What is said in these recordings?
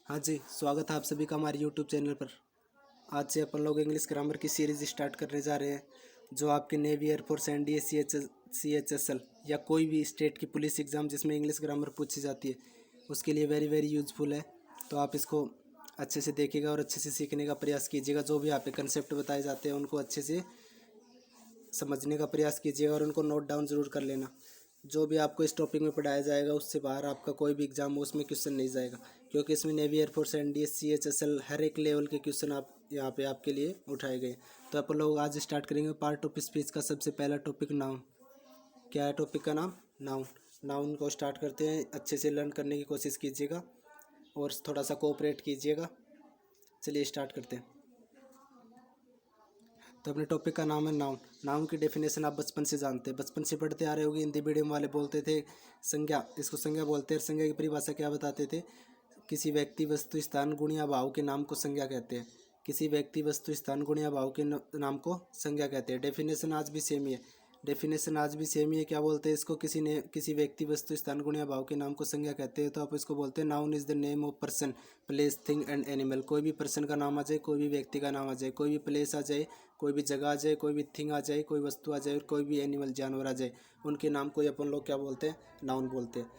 हाँ जी, स्वागत है आप सभी का हमारे यूट्यूब चैनल पर। आज से अपन लोग इंग्लिश ग्रामर की सीरीज़ स्टार्ट करने जा रहे हैं, जो आपके नेवी, एयरफोर्स, एनडीए, सीएचएसएल या कोई भी स्टेट की पुलिस एग्ज़ाम जिसमें इंग्लिश ग्रामर पूछी जाती है, उसके लिए वेरी वेरी यूज़फुल है। तो आप इसको अच्छे से देखिएगा और अच्छे से सीखने का प्रयास कीजिएगा। जो भी यहाँ पे कंसेप्ट बताए जाते हैं उनको अच्छे से समझने का प्रयास कीजिएगा और उनको नोट डाउन ज़रूर कर लेना। जो भी आपको इस टॉपिक में पढ़ाया जाएगा उससे बाहर आपका कोई भी एग्जाम हो उसमें क्वेश्चन नहीं जाएगा, क्योंकि इसमें नेवी, एयरफोर्स, एनडीए, सीएचएसएल हर एक लेवल के क्वेश्चन आप यहाँ पे आपके लिए उठाए गए। तो अपन लोग आज स्टार्ट करेंगे पार्ट ऑफ स्पीच का सबसे पहला टॉपिक नाउन। क्या है टॉपिक का नाम? नाउन। नाउन को स्टार्ट करते हैं, अच्छे से लर्न करने की कोशिश कीजिएगा और थोड़ा सा कोऑपरेट कीजिएगा। चलिए स्टार्ट करते हैं। तो अपने टॉपिक का नाम है नाउन। नाउन की डेफिनेशन आप बचपन से जानते हैं, बचपन से पढ़ते आ रहे होंगे। हिंदी मीडियम वाले बोलते थे संज्ञा, इसको संज्ञा बोलते हैं। संज्ञा की परिभाषा क्या बताते थे? किसी व्यक्ति, वस्तु, स्थान, गुण या भाव के नाम को संज्ञा कहते हैं। किसी व्यक्ति, वस्तु, स्थान, गुण या भाव के नाम को संज्ञा कहते हैं। डेफिनेशन आज भी सेम ही है। डेफिनेशन आज भी सेम ही है। क्या बोलते हैं इसको? किसी व्यक्ति, वस्तु, स्थान, गुण या भाव के नाम को संज्ञा कहते हैं। तो आप इसको बोलते हैं noun is the name of person, place, thing and animal. कोई भी पर्सन का नाम आ जाए, कोई भी व्यक्ति का नाम आ जाए, कोई भी प्लेस आ जाए, कोई भी जगह आ जाए, कोई भी थिंग आ जाए, कोई वस्तु आ जाए और कोई भी एनिमल, जानवर आ जाए, उनके नाम को अपन लोग क्या बोलते हैं? नाउन बोलते हैं।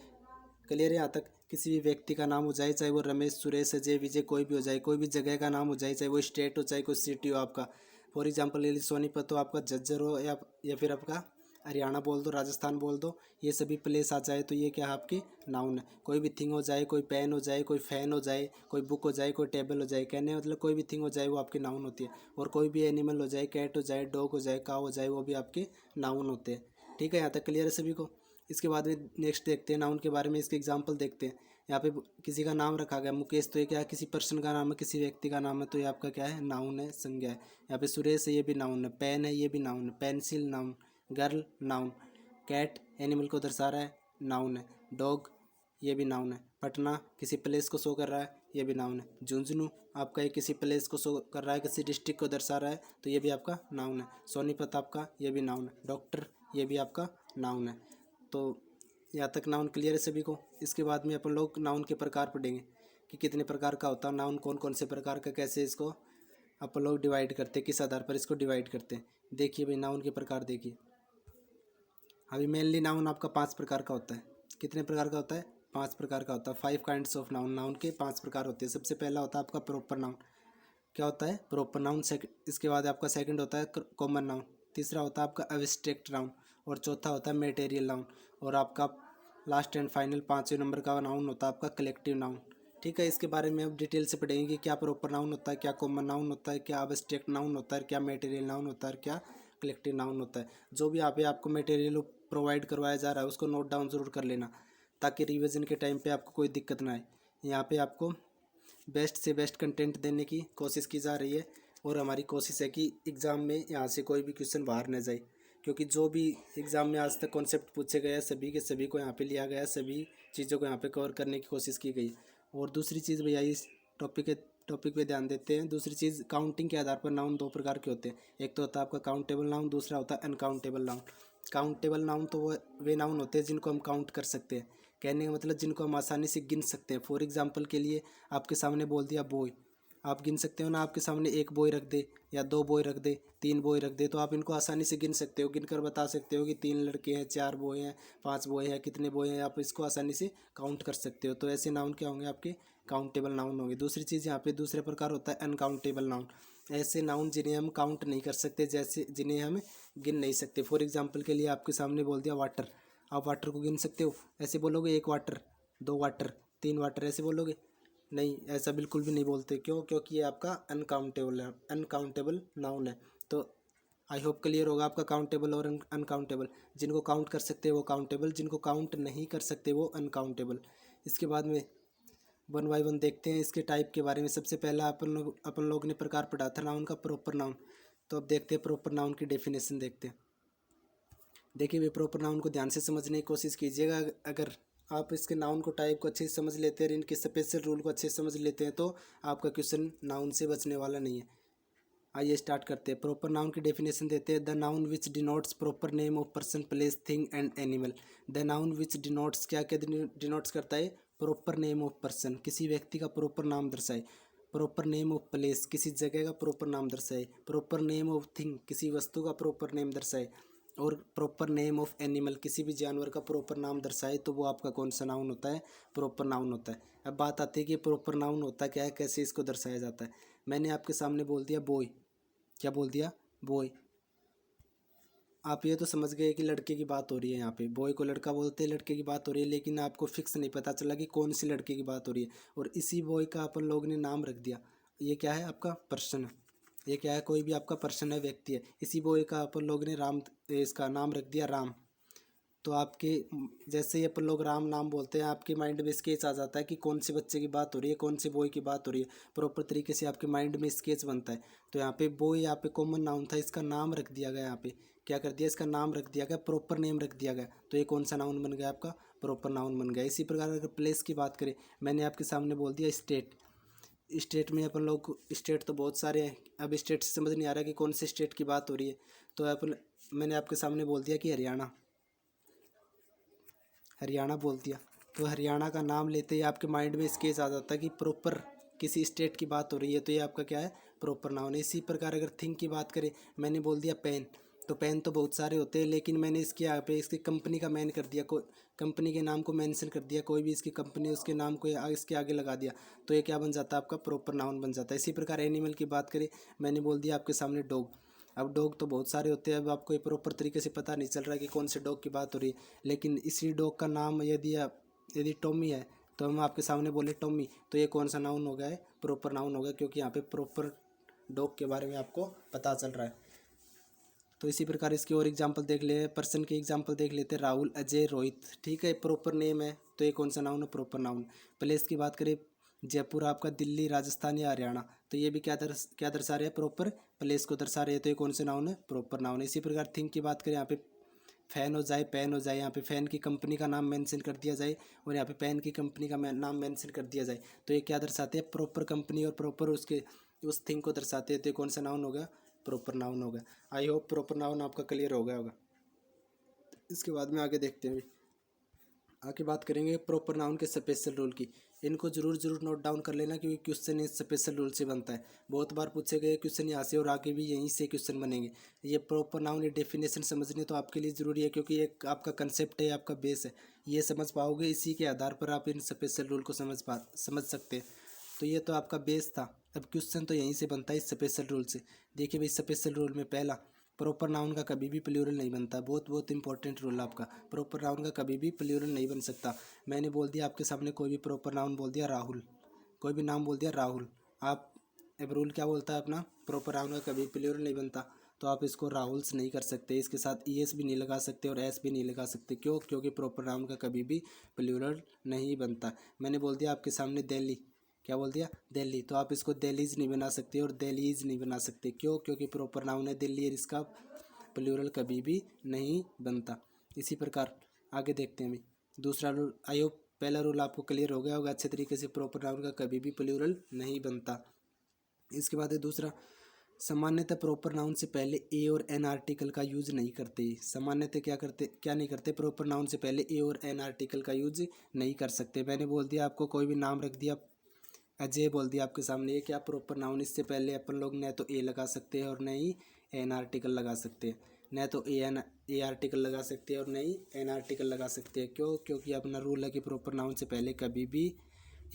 क्लियर है यहाँ तक? किसी भी व्यक्ति का नाम हो जाए, चाहे वो रमेश, सुरेश, अजय, विजय, कोई भी हो जाए, कोई भी जगह का नाम हो जाए, चाहे वो स्टेट हो, चाहे कोई सिटी हो आपका। फॉर एग्जांपल ले लीजिए सोनीपत हो आपका, झज्जर हो या फिर आपका हरियाणा बोल दो, राजस्थान बोल दो, ये सभी प्लेस आ जाए तो ये क्या है? आपकी नाउन है। कोई भी थिंग हो जाए, कोई पेन हो जाए, कोई फैन हो जाए, कोई बुक हो जाए, कोई टेबल हो जाए, कहने मतलब कोई भी थिंग हो जाए वो आपकी नाउन होती है। और कोई भी एनिमल हो जाए, कैट हो जाए, डॉग हो जाए, काव हो जाए, वो भी आपके नाउन होते हैं। ठीक है, यहाँ तक क्लियर है सभी को? इसके बाद में नेक्स्ट देखते हैं नाउन के बारे में, इसके एग्जांपल देखते हैं। यहाँ पे किसी का नाम रखा गया मुकेश, तो ये क्या है? किसी पर्सन का नाम है, किसी व्यक्ति का नाम है, तो ये आपका क्या है? नाउन है, संज्ञा है। यहाँ पे सुरेश है, ये भी नाउन है। पेन है, ये भी नाउन है। Pencil noun. Girl noun. Cat animal को दर्शा रहा है, नाउन है। डॉग ये भी नाउन है। पटना किसी प्लेस को शो कर रहा है, ये भी नाउन है। झुंझुनू आपका ये किसी प्लेस को शो कर रहा है, किसी डिस्ट्रिक्ट को दर्शा रहा है, तो ये भी आपका नाउन है। सोनीपत आपका ये भी नाउन है। डॉक्टर ये भी आपका नाउन है। तो यहाँ तक नाउन क्लियर है सभी को? इसके बाद में अपन लोग नाउन के प्रकार पढ़ेंगे कि कितने प्रकार का होता है नाउन, कौन कौन से प्रकार का, कैसे इसको अपन लोग डिवाइड करते हैं, किस आधार पर इसको डिवाइड करते हैं। देखिए भाई नाउन के प्रकार देखिए। अभी मेनली नाउन आपका 5 प्रकार का होता है। कितने प्रकार का होता है? 5 प्रकार का होता है। 5 काइंड्स ऑफ नाउन। नाउन के 5 प्रकार होते हैं। सबसे पहला होता है आपका प्रॉपर नाउन। क्या होता है? Proper noun. इसके बाद आपका सेकंड होता है कॉमन नाउन। तीसरा होता है आपका एब्स्ट्रैक्ट नाउन और चौथा होता है मटेरियल नाउन। और आपका लास्ट एंड फाइनल 5वें नंबर का नाउन होता है आपका कलेक्टिव नाउन। ठीक है, इसके बारे में अब डिटेल से पढ़ेंगे कि क्या प्रॉपर नाउन होता है, क्या कॉमन नाउन होता है, क्या एब्स्ट्रैक्ट नाउन होता है, क्या मटेरियल नाउन होता है, क्या कलेक्टिव नाउन होता है। जो भी यहाँ पे आपको मटेरियल प्रोवाइड करवाया जा रहा है उसको नोट डाउन ज़रूर कर लेना, ताकि रिवीजन के टाइम पे आपको कोई दिक्कत ना आए। यहाँ पे आपको बेस्ट से बेस्ट कंटेंट देने की कोशिश की जा रही है और हमारी कोशिश है कि एग्ज़ाम में यहाँ से कोई भी क्वेश्चन बाहर न जाए, क्योंकि जो भी एग्ज़ाम में आज तक कॉन्सेप्ट पूछे गए हैं सभी के सभी को यहाँ पे लिया गया है, सभी चीज़ों को यहाँ पे कवर करने की कोशिश की गई। और दूसरी चीज़ भैया इस टॉपिक पे ध्यान देते हैं। दूसरी चीज़, काउंटिंग के आधार पर नाउन 2 प्रकार के होते हैं। एक तो होता है आपका काउंटेबल नाउन, दूसरा होता है अनकाउंटेबल नाउन। काउंटेबल नाउन तो वो वे नाउन होते हैं जिनको हम काउंट कर सकते हैं, कहने का मतलब जिनको हम आसानी से गिन सकते हैं। फॉर एग्जांपल के लिए आपके सामने बोल दिया बॉय, आप गिन सकते हो ना? आपके सामने एक बॉय रख दे या 2 बॉय रख दे, 3 बॉय रख दे, तो आप इनको आसानी से गिन सकते हो, गिन कर बता सकते हो कि 3 लड़के हैं, 4 बॉय हैं, 5 बॉय हैं, कितने बॉय हैं, आप इसको आसानी से काउंट कर सकते हो। तो ऐसे नाउन क्या होंगे? आपके काउंटेबल नाउन होंगे। दूसरी चीज़ यहाँ पे दूसरे प्रकार होता है अनकाउंटेबल नाउन। ऐसे नाउन जिन्हें हम काउंट नहीं कर सकते, जैसे जिन्हें हम गिन नहीं सकते। फॉर एग्जाम्पल के लिए आपके सामने बोल दिया वाटर, आप वाटर को गिन सकते हो? ऐसे बोलोगे 1 वाटर, 2 वाटर, 3 वाटर, ऐसे बोलोगे? नहीं, ऐसा बिल्कुल भी नहीं बोलते। क्यों? क्योंकि ये आपका अनकाउंटेबल है, अनकाउंटेबल नाउन है। तो आई होप क्लियर होगा आपका काउंटेबल और अनकाउंटेबल। जिनको काउंट कर सकते हैं वो काउंटेबल, जिनको काउंट नहीं कर सकते वो अनकाउंटेबल। इसके बाद में वन बाय वन देखते हैं इसके टाइप के बारे में। सबसे पहला अपन लोग ने प्रकार पढ़ा था नाउन का, प्रॉपर नाउन। तो अब देखते हैं प्रॉपर नाउन की डेफिनेशन देखते हैं। देखिए वे प्रॉपर नाउन को ध्यान से समझने की कोशिश कीजिएगा। अगर आप इसके नाउन को टाइप को अच्छे से समझ लेते हैं और इनके स्पेशल रूल को अच्छे से समझ लेते हैं तो आपका क्वेश्चन नाउन से बचने वाला नहीं है। आइए स्टार्ट करते हैं। प्रॉपर नाउन की डेफिनेशन देते हैं। The noun which denotes proper name of person, place, thing and animal. The noun which denotes क्या क्या डिनोट्स करता है? प्रॉपर नेम ऑफ पर्सन, किसी व्यक्ति का प्रॉपर नाम दर्शाए। प्रॉपर नेम ऑफ प्लेस, किसी जगह का प्रॉपर नाम दर्शाए। प्रॉपर नेम ऑफ थिंग, किसी वस्तु का प्रॉपर नेम दर्शाए। और प्रॉपर नेम ऑफ एनिमल, किसी भी जानवर का प्रॉपर नाम दर्शाए तो वो आपका कौन सा नाउन होता है? प्रॉपर नाउन होता है। अब बात आती है कि प्रॉपर नाउन होता क्या है, कैसे इसको दर्शाया जाता है। मैंने आपके सामने बोल दिया बॉय, क्या बोल दिया? बॉय। आप ये तो समझ गए कि लड़के की बात हो रही है, यहाँ पे बॉय को लड़का बोलते हैं, लड़के की बात हो रही है, लेकिन आपको फिक्स नहीं पता चला कि कौन सी लड़के की बात हो रही है। और इसी बॉय का अपन लोग ने नाम रख दिया। ये क्या है? आपका पर्सन है। ये क्या है? कोई भी आपका पर्सन है, व्यक्ति है। इसी बॉय का अपन लोग ने इसका नाम रख दिया राम। तो आपके जैसे ही अपन लोग राम नाम बोलते हैं, आपके माइंड में स्केच आ जाता है कि कौन से बच्चे की बात हो रही है, कौन से बॉय की बात हो रही है। प्रॉपर तरीके से आपके माइंड में स्केच बनता है। तो यहाँ पे बॉय, यहाँ पे कॉमन नाउन था, इसका नाम रख दिया गया। यहाँ पे क्या कर दिया? इसका नाम रख दिया गया, प्रॉपर नेम रख दिया गया। तो ये कौन सा नाउन बन गया? आपका प्रॉपर नाउन बन गया। इसी प्रकार अगर प्लेस की बात करें, मैंने आपके सामने बोल दिया स्टेट। स्टेट में अपन लोग, स्टेट तो बहुत सारे हैं। अब स्टेट से समझ नहीं आ रहा कि कौन से स्टेट की बात हो रही है। तो मैंने आपके सामने बोल दिया कि हरियाणा। हरियाणा बोल दिया। तो हरियाणा का नाम लेते ही आपके माइंड में स्केच आ जाता है कि प्रॉपर किसी स्टेट की बात हो रही है। तो ये आपका क्या है? प्रॉपर नाउन है। इसी प्रकार अगर थिंग की बात करें, मैंने बोल दिया पेन। तो पेन तो बहुत सारे होते हैं, लेकिन मैंने इसके यहाँ पे इसकी कंपनी का मैन कर दिया, कोई कंपनी के नाम को मेंशन कर दिया। कोई भी इसकी कंपनी, उसके नाम को इसके आगे लगा दिया। तो ये क्या बन जाता है? आपका प्रॉपर नाउन बन जाता है। इसी प्रकार एनिमल की बात करें, मैंने बोल दिया आपके सामने डॉग। अब डॉग तो बहुत सारे होते हैं। अब आपको ये प्रॉपर तरीके से पता नहीं चल रहा है कि कौन से डॉग की बात हो रही है। लेकिन इसी डॉग का नाम यदि टॉमी है, तो हम आपके सामने बोले टॉमी, तो ये कौन सा नाउन हो गया है? प्रॉपर नाउन हो गया, क्योंकि यहाँ पे प्रॉपर डॉग के बारे में आपको पता चल रहा है। तो इसी प्रकार इसकी और एग्जांपल देख ले, पर्सन की एग्जांपल देख लेते हैं। राहुल, अजय, रोहित। ठीक है, प्रॉपर नेम है, तो ये कौन सा नाउन है? Proper noun. प्लेस की बात करें, जयपुर आपका दिल्ली, राजस्थान या हरियाणा, तो ये भी क्या दर्शा रहे हैं? प्रॉपर प्लेस को दर्शा रहे हैं। तो ये कौन से नाउन है? प्रॉपर नाउन है। इसी प्रकार थिंग की बात करें, यहाँ पे फैन हो जाए, पेन हो जाए, यहाँ पे फैन की कंपनी का नाम मेंशन कर दिया जाए और यहाँ पे पेन की कंपनी का नाम मेंशन कर दिया जाए, तो ये क्या दर्शाते हैं? प्रॉपर कंपनी और प्रॉपर उस थिंग को दर्शाते हैं। तो ये कौन सा नाउन होगा? प्रॉपर नाउन होगा। आई होप प्रॉपर नाउन आपका क्लियर हो गया होगा। इसके बाद में आगे देखते हैं। आगे बात करेंगे प्रॉपर नाउन के स्पेशल रूल की। इनको जरूर नोट डाउन कर लेना, क्योंकि क्वेश्चन इस स्पेशल रूल से बनता है। बहुत बार पूछे गए क्वेश्चन यहाँ से, और आगे भी यहीं से क्वेश्चन बनेंगे। ये प्रॉपर नाउन, ये डेफिनेशन समझनी तो आपके लिए ज़रूरी है, क्योंकि ये आपका कंसेप्ट है, आपका बेस है। ये समझ पाओगे, इसी के आधार पर आप इन स्पेशल रूल को समझ सकते हैं। तो ये तो आपका बेस था। अब क्वेश्चन तो यहीं से बनता है, इस स्पेशल रूल से। देखिए भाई, स्पेशल रूल में पहला, प्रॉपर नाउन का कभी भी प्लूरल नहीं बनता। बहुत इंपॉर्टेंट रूल आपका। प्रॉपर नाउन का कभी भी प्लूरल नहीं बन सकता। मैंने बोल दिया आपके सामने, कोई भी प्रॉपर नाउन बोल दिया राहुल, कोई भी नाम बोल दिया राहुल, आप अब रूल क्या बोलता है अपना? प्रॉपर नाउन का कभी प्लूरल नहीं बनता, तो आप इसको राहुल्स नहीं कर सकते। इसके साथ ईएस भी नहीं लगा सकते और एस भी नहीं लगा सकते। क्यों? क्योंकि प्रॉपर नाउन का कभी भी प्लूरल नहीं बनता। मैंने बोल दिया आपके सामने दिल्ली, क्या बोल दिया? दिल्ली, तो आप इसको दिल्लीज नहीं बना सकते और दिल्लीज नहीं बना सकते। क्यों? क्योंकि प्रॉपर नाउन है दिल्ली, और इसका प्लूरल कभी भी नहीं बनता। इसी प्रकार आगे देखते हैं। दूसरा रूल, आई होप पहला रूल आपको क्लियर हो गया होगा अच्छे तरीके से। प्रॉपर नाउन का कभी भी प्लूरल नहीं बनता। इसके बाद है दूसरा, सामान्यतः प्रॉपर नाउन से पहले ए और एन आर्टिकल का यूज नहीं करते। सामान्यतः क्या नहीं करते? प्रॉपर नाउन से पहले ए और एन आर्टिकल का यूज नहीं कर सकते। मैंने बोल दिया आपको, कोई भी नाम रख दिया, अजय बोल दिया आपके सामने, ये क्या प्रॉपर नाउन? इससे पहले अपन लोग न तो ए लगा सकते हैं और न ही एन आर्टिकल लगा सकते हैं। न तो ए आर्टिकल लगा सकते हैं और न ही एन आर्टिकल लगा सकते हैं। क्यों? क्योंकि अपना रूल है कि प्रॉपर नाउन से पहले कभी भी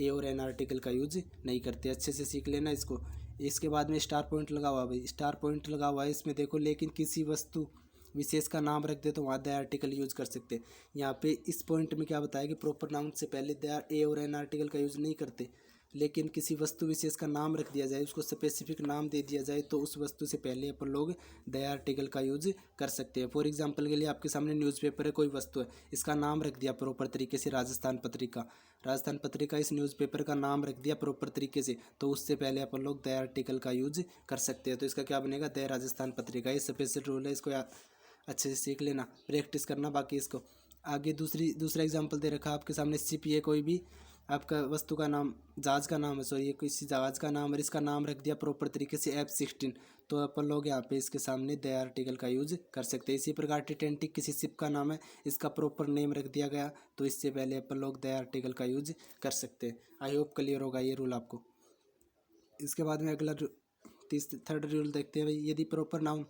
ए और एन आर्टिकल का यूज नहीं करते। अच्छे से सीख लेना इसको। इसके बाद में स्टार पॉइंट लगा हुआ, भाई स्टार पॉइंट लगा हुआ है इसमें देखो। लेकिन किसी वस्तु विशेष का नाम रख दे तो वहाँ द आर्टिकल यूज कर सकते हैं। यहाँ पे इस पॉइंट में क्या बताया कि प्रॉपर नाउन से पहले द ए और एन आर्टिकल का यूज नहीं करते। लेकिन किसी वस्तु विशेष का नाम रख दिया जाए, उसको स्पेसिफिक नाम दे दिया जाए, तो उस वस्तु से पहले अपन लोग द आर्टिकल का यूज कर सकते हैं। फॉर एग्जांपल के लिए आपके सामने न्यूज़पेपर है, कोई वस्तु है, इसका नाम रख दिया प्रॉपर तरीके से राजस्थान पत्रिका। राजस्थान पत्रिका, इस न्यूज़पेपर का नाम रख दिया प्रॉपर तरीके से, तो उससे पहले अपन लोग द आर्टिकल का यूज कर सकते हैं। तो इसका क्या बनेगा? द राजस्थान पत्रिका। ये स्पेशल रूल है, इसको अच्छे से सीख लेना, प्रैक्टिस करना बाकी इसको। आगे दूसरा एग्जाम्पल दे रखा आपके सामने, शिप। ये कोई भी आपका वस्तु का नाम, जहाज़ का नाम है, सॉरी ये किसी जहाज़ का नाम है, इसका नाम रख दिया प्रॉपर तरीके से F-16, तो अपन लोग यहाँ पे इसके सामने द आर्टिकल का यूज कर सकते हैं। इसी प्रकार टिटेंटिक किसी शिप का नाम है, इसका प्रॉपर नेम रख दिया गया, तो इससे पहले अपन लोग द आर्टिकल का यूज कर सकते हैं। आई होप क्लियर होगा ये रूल आपको। इसके बाद में अगला थर्ड रूल देखते हैं भाई। यदि प्रॉपर नाउन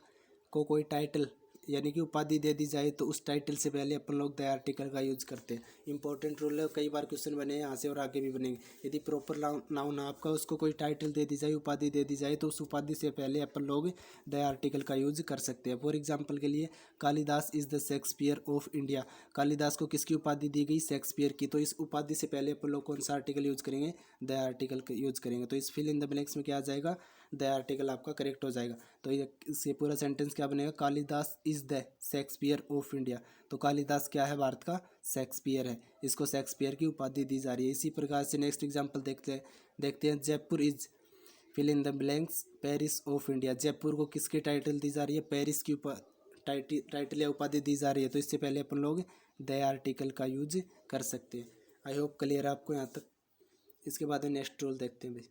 को कोई टाइटल यानी कि उपाधि दे दी जाए तो उस टाइटल से पहले अपन लोग द आर्टिकल का यूज करते हैं। इंपॉर्टेंट रूल है, कई बार क्वेश्चन बने हैं यहाँ से और आगे भी बनेंगे। यदि प्रॉपर नाउन आपका उसको कोई टाइटल दे दी जाए, उपाधि दे दी जाए, तो उस उपाधि से पहले अपन लोग द आर्टिकल का यूज कर सकते हैं। फॉर एग्जाम्पल के लिए Kalidas is the Shakespeare of India, Kalidas को किसकी उपाधि दी गई? शेक्सपियर की। तो इस उपाधि से पहले अपन लोग कौन सा आर्टिकल यूज करेंगे? द आर्टिकल का यूज करेंगे। तो इस फिल इन द ब्लैंक्स में क्या आ जाएगा? द आर्टिकल आपका करेक्ट हो जाएगा। तो ये इससे पूरा सेंटेंस क्या बनेगा? Kalidas is the Shakespeare of India. तो कालिदास क्या है? भारत का शेक्सपियर है, इसको शेक्सपियर की उपाधि दी जा रही है। इसी प्रकार से नेक्स्ट एग्जांपल देखते हैं Jaipur is fill in the blanks Paris of India. Jaipur को किसकी टाइटल दी जा रही है? पेरिस की टाइटल या उपाधि दी जा रही है। तो इससे पहले अपन लोग द आर्टिकल का यूज कर सकते हैं। आई होप क्लियर है आपको यहाँ तक। इसके बाद में नेक्स्ट रूल देखते हैं भाई।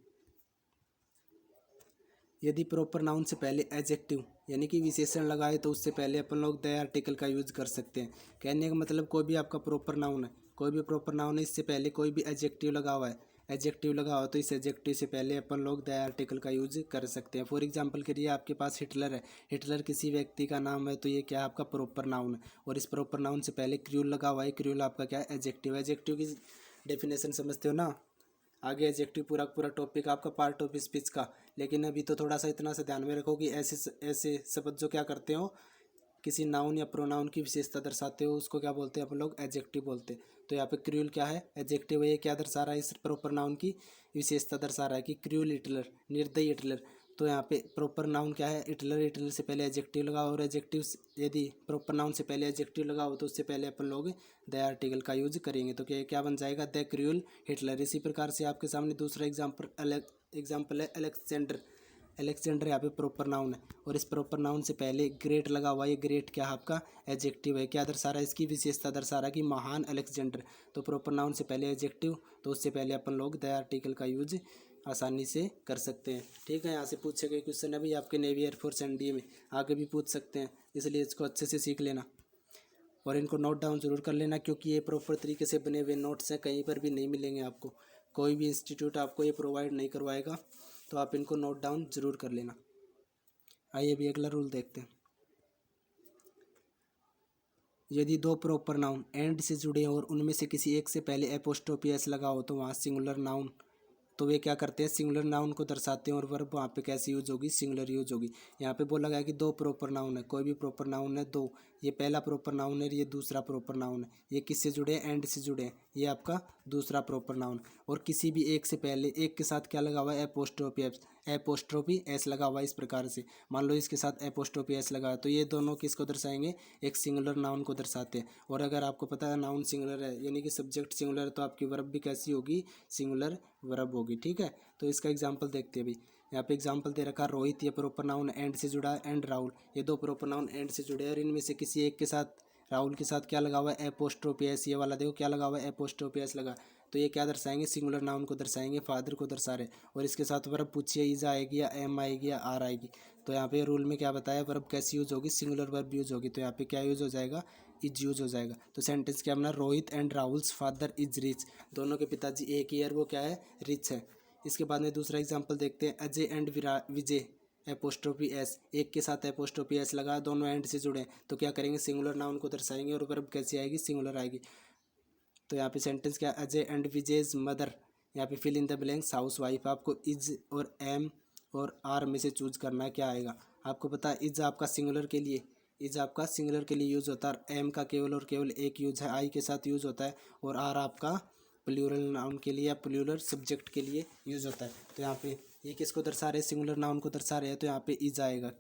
यदि प्रॉपर नाउन से पहले एडजेक्टिव यानी कि विशेषण लगाए तो उससे पहले अपन लोग द आर्टिकल का यूज कर सकते हैं। कहने का मतलब कोई भी आपका प्रॉपर नाउन है, कोई भी प्रॉपर नाउन है, इससे पहले कोई भी एडजेक्टिव लगा हुआ है, एडजेक्टिव लगा हुआ तो इस एडजेक्टिव से पहले अपन लोग द आर्टिकल का यूज कर सकते हैं। फॉर एग्जांपल के लिए आपके पास हिटलर है, हिटलर किसी व्यक्ति का नाम है, तो ये क्या है? आपका प्रॉपर नाउन है, और इस प्रॉपर नाउन से पहले क्रूल लगा हुआ है। क्रूल आपका क्या है? एडजेक्टिव। एडजेक्टिव की डेफिनेशन समझते हो ना? आगे एडजेक्टिव पूरा टॉपिक आपका पार्ट ऑफ स्पीच का, लेकिन अभी तो थोड़ा सा इतना सा ध्यान में रखो कि ऐसे शब्द जो क्या करते हो, किसी नाउन या प्रोनाउन की विशेषता दर्शाते हो, उसको क्या बोलते हैं अपन लोग? एडजेक्टिव बोलते हैं। तो यहाँ पे क्रूल क्या है? एडजेक्टिव है। ये क्या दर्शा रहा है? इस प्रॉपर नाउन की विशेषता दर्शा रहा है कि क्रूल हिटलर, निर्दयी हिटलर। तो यहाँ पे प्रॉपर नाउन क्या है? हिटलर। हिटलर से पहले एडजेक्टिव लगाओ, और एडजेक्टिव यदि प्रॉपर नाउन से पहले एडजेक्टिव लगाओ तो उससे पहले अपन लोग द आर्टिकल का यूज करेंगे। तो क्या बन जाएगा? The cruel Hitler. इसी प्रकार से आपके सामने दूसरा एग्जाम्पल है अलेक्जेंडर। अलेक्जेंडर यहाँ पे प्रॉपर नाउन है, और इस प्रॉपर नाउन से पहले ग्रेट लगा हुआ है। ये ग्रेट क्या है? आपका एडजेक्टिव है। क्या दर्शा रहा है? इसकी विशेषता दर्शा रहा है कि महान अलेक्जेंडर। तो प्रॉपर नाउन से पहले एडजेक्टिव, तो उससे पहले अपन लोग द आर्टिकल का यूज आसानी से कर सकते हैं। ठीक है, यहाँ से पूछे गए क्वेश्चन है भाई आपके नेवी, एयरफोर्स, एनडीए में आगे भी पूछ सकते हैं, इसलिए इसको अच्छे से सीख लेना और इनको नोट डाउन जरूर कर लेना, क्योंकि ये प्रॉपर तरीके से बने हुए नोट्स हैं, कहीं पर भी नहीं मिलेंगे आपको, कोई भी इंस्टीट्यूट आपको ये प्रोवाइड नहीं करवाएगा। तो आप इनको नोट डाउन जरूर कर लेना। आइए भी अगला रूल देखते हैं। यदि दो प्रॉपर नाउन एंड से जुड़े हों और उनमें से किसी एक से पहले एपोस्ट्रोफी एस लगा हो तो वहाँ सिंगुलर नाउन, तो वे क्या करते हैं? सिंगुलर नाउन को दर्शाते हैं, और वर्ब वहाँ पे कैसे यूज होगी? सिंगुलर यूज होगी। यहाँ पे बोला गया कि दो प्रॉपर नाउन है, कोई भी प्रॉपर नाउन है दो, ये पहला प्रॉपर नाउन है, ये दूसरा प्रॉपर नाउन है। ये किससे जुड़े हैं? एंड से जुड़े हैं, ये आपका दूसरा प्रॉपर नाउन। और किसी भी एक से पहले, एक के साथ क्या लगा हुआ है? एपोस्ट्रोफी एस लगा हुआ है। इस प्रकार से मान लो इसके साथ एपोस्ट्रोफी एस लगा है, तो ये दोनों किसको दर्शाएंगे? एक सिंगुलर नाउन को दर्शाते हैं। और अगर आपको पता है नाउन सिंगुलर है यानी कि सब्जेक्ट सिंगुलर है, तो आपकी वर्ब भी कैसी होगी? सिंगुलर वर्ब होगी। ठीक है, तो इसका एग्जाम्पल देखते हैं भाई। यहाँ पे एग्जाम्पल दे रखा रोहित, ये प्रॉपर नाउन एंड से जुड़ा है, एंड राहुल, ये दो प्रॉपर नाउन एंड से जुड़े हैं, और इनमें से किसी एक के साथ, राहुल के साथ क्या लगा हुआ है? Apostrophe S. ये वाला देखो क्या लगा हुआ है? एपोस्ट्रोफी एस लगा, तो ये क्या दर्शाएंगे? सिंगुलर नाउन को दर्शाएंगे, फादर को दर्शा रहे। और इसके साथ वर्ब पूछिए इज आएगी या एम आएगी या आर आएगी। तो यहाँ पे रूल में क्या बताया? वर्ब कैसी यूज होगी? सिंगुलर वर्ब यूज होगी। तो यहाँ पे क्या यूज हो जाएगा? इज यूज हो जाएगा। तो सेंटेंस क्या बना? Rohit and Rahul's father is rich. दोनों के पिताजी एक ही है, वो क्या है? रिच है। इसके बाद में दूसरा एग्जाम्पल देखते हैं। Ajay and Vijay apostrophe S, एक के साथ एपोस्ट्रोफी एस लगा, दोनों एंड से जुड़े, तो क्या करेंगे? सिंगुलर नाउन को दर्शाएंगे, और वर्ब कैसी आएगी? सिंगुलर आएगी। तो यहाँ पे सेंटेंस क्या? अजय एंड विजयज मदर, यहाँ पे fill in the blanks housewife. आपको इज और एम और आर में से चूज करना है, क्या आएगा? आपको पता है इज आपका सिंगुलर के लिए, इज आपका सिंगुलर के लिए यूज होता है, एम का केवल और केवल एक यूज है, आई के साथ यूज होता है, और आर आपका प्लूरल नाउन के लिए या प्लूरल सब्जेक्ट के लिए यूज होता है। तो यहाँ पे ये किसको दर्शा रहे हैं? सिंगुलर नाउन को दर्शा रहे हैं, तो यहाँ पे इज आएगा।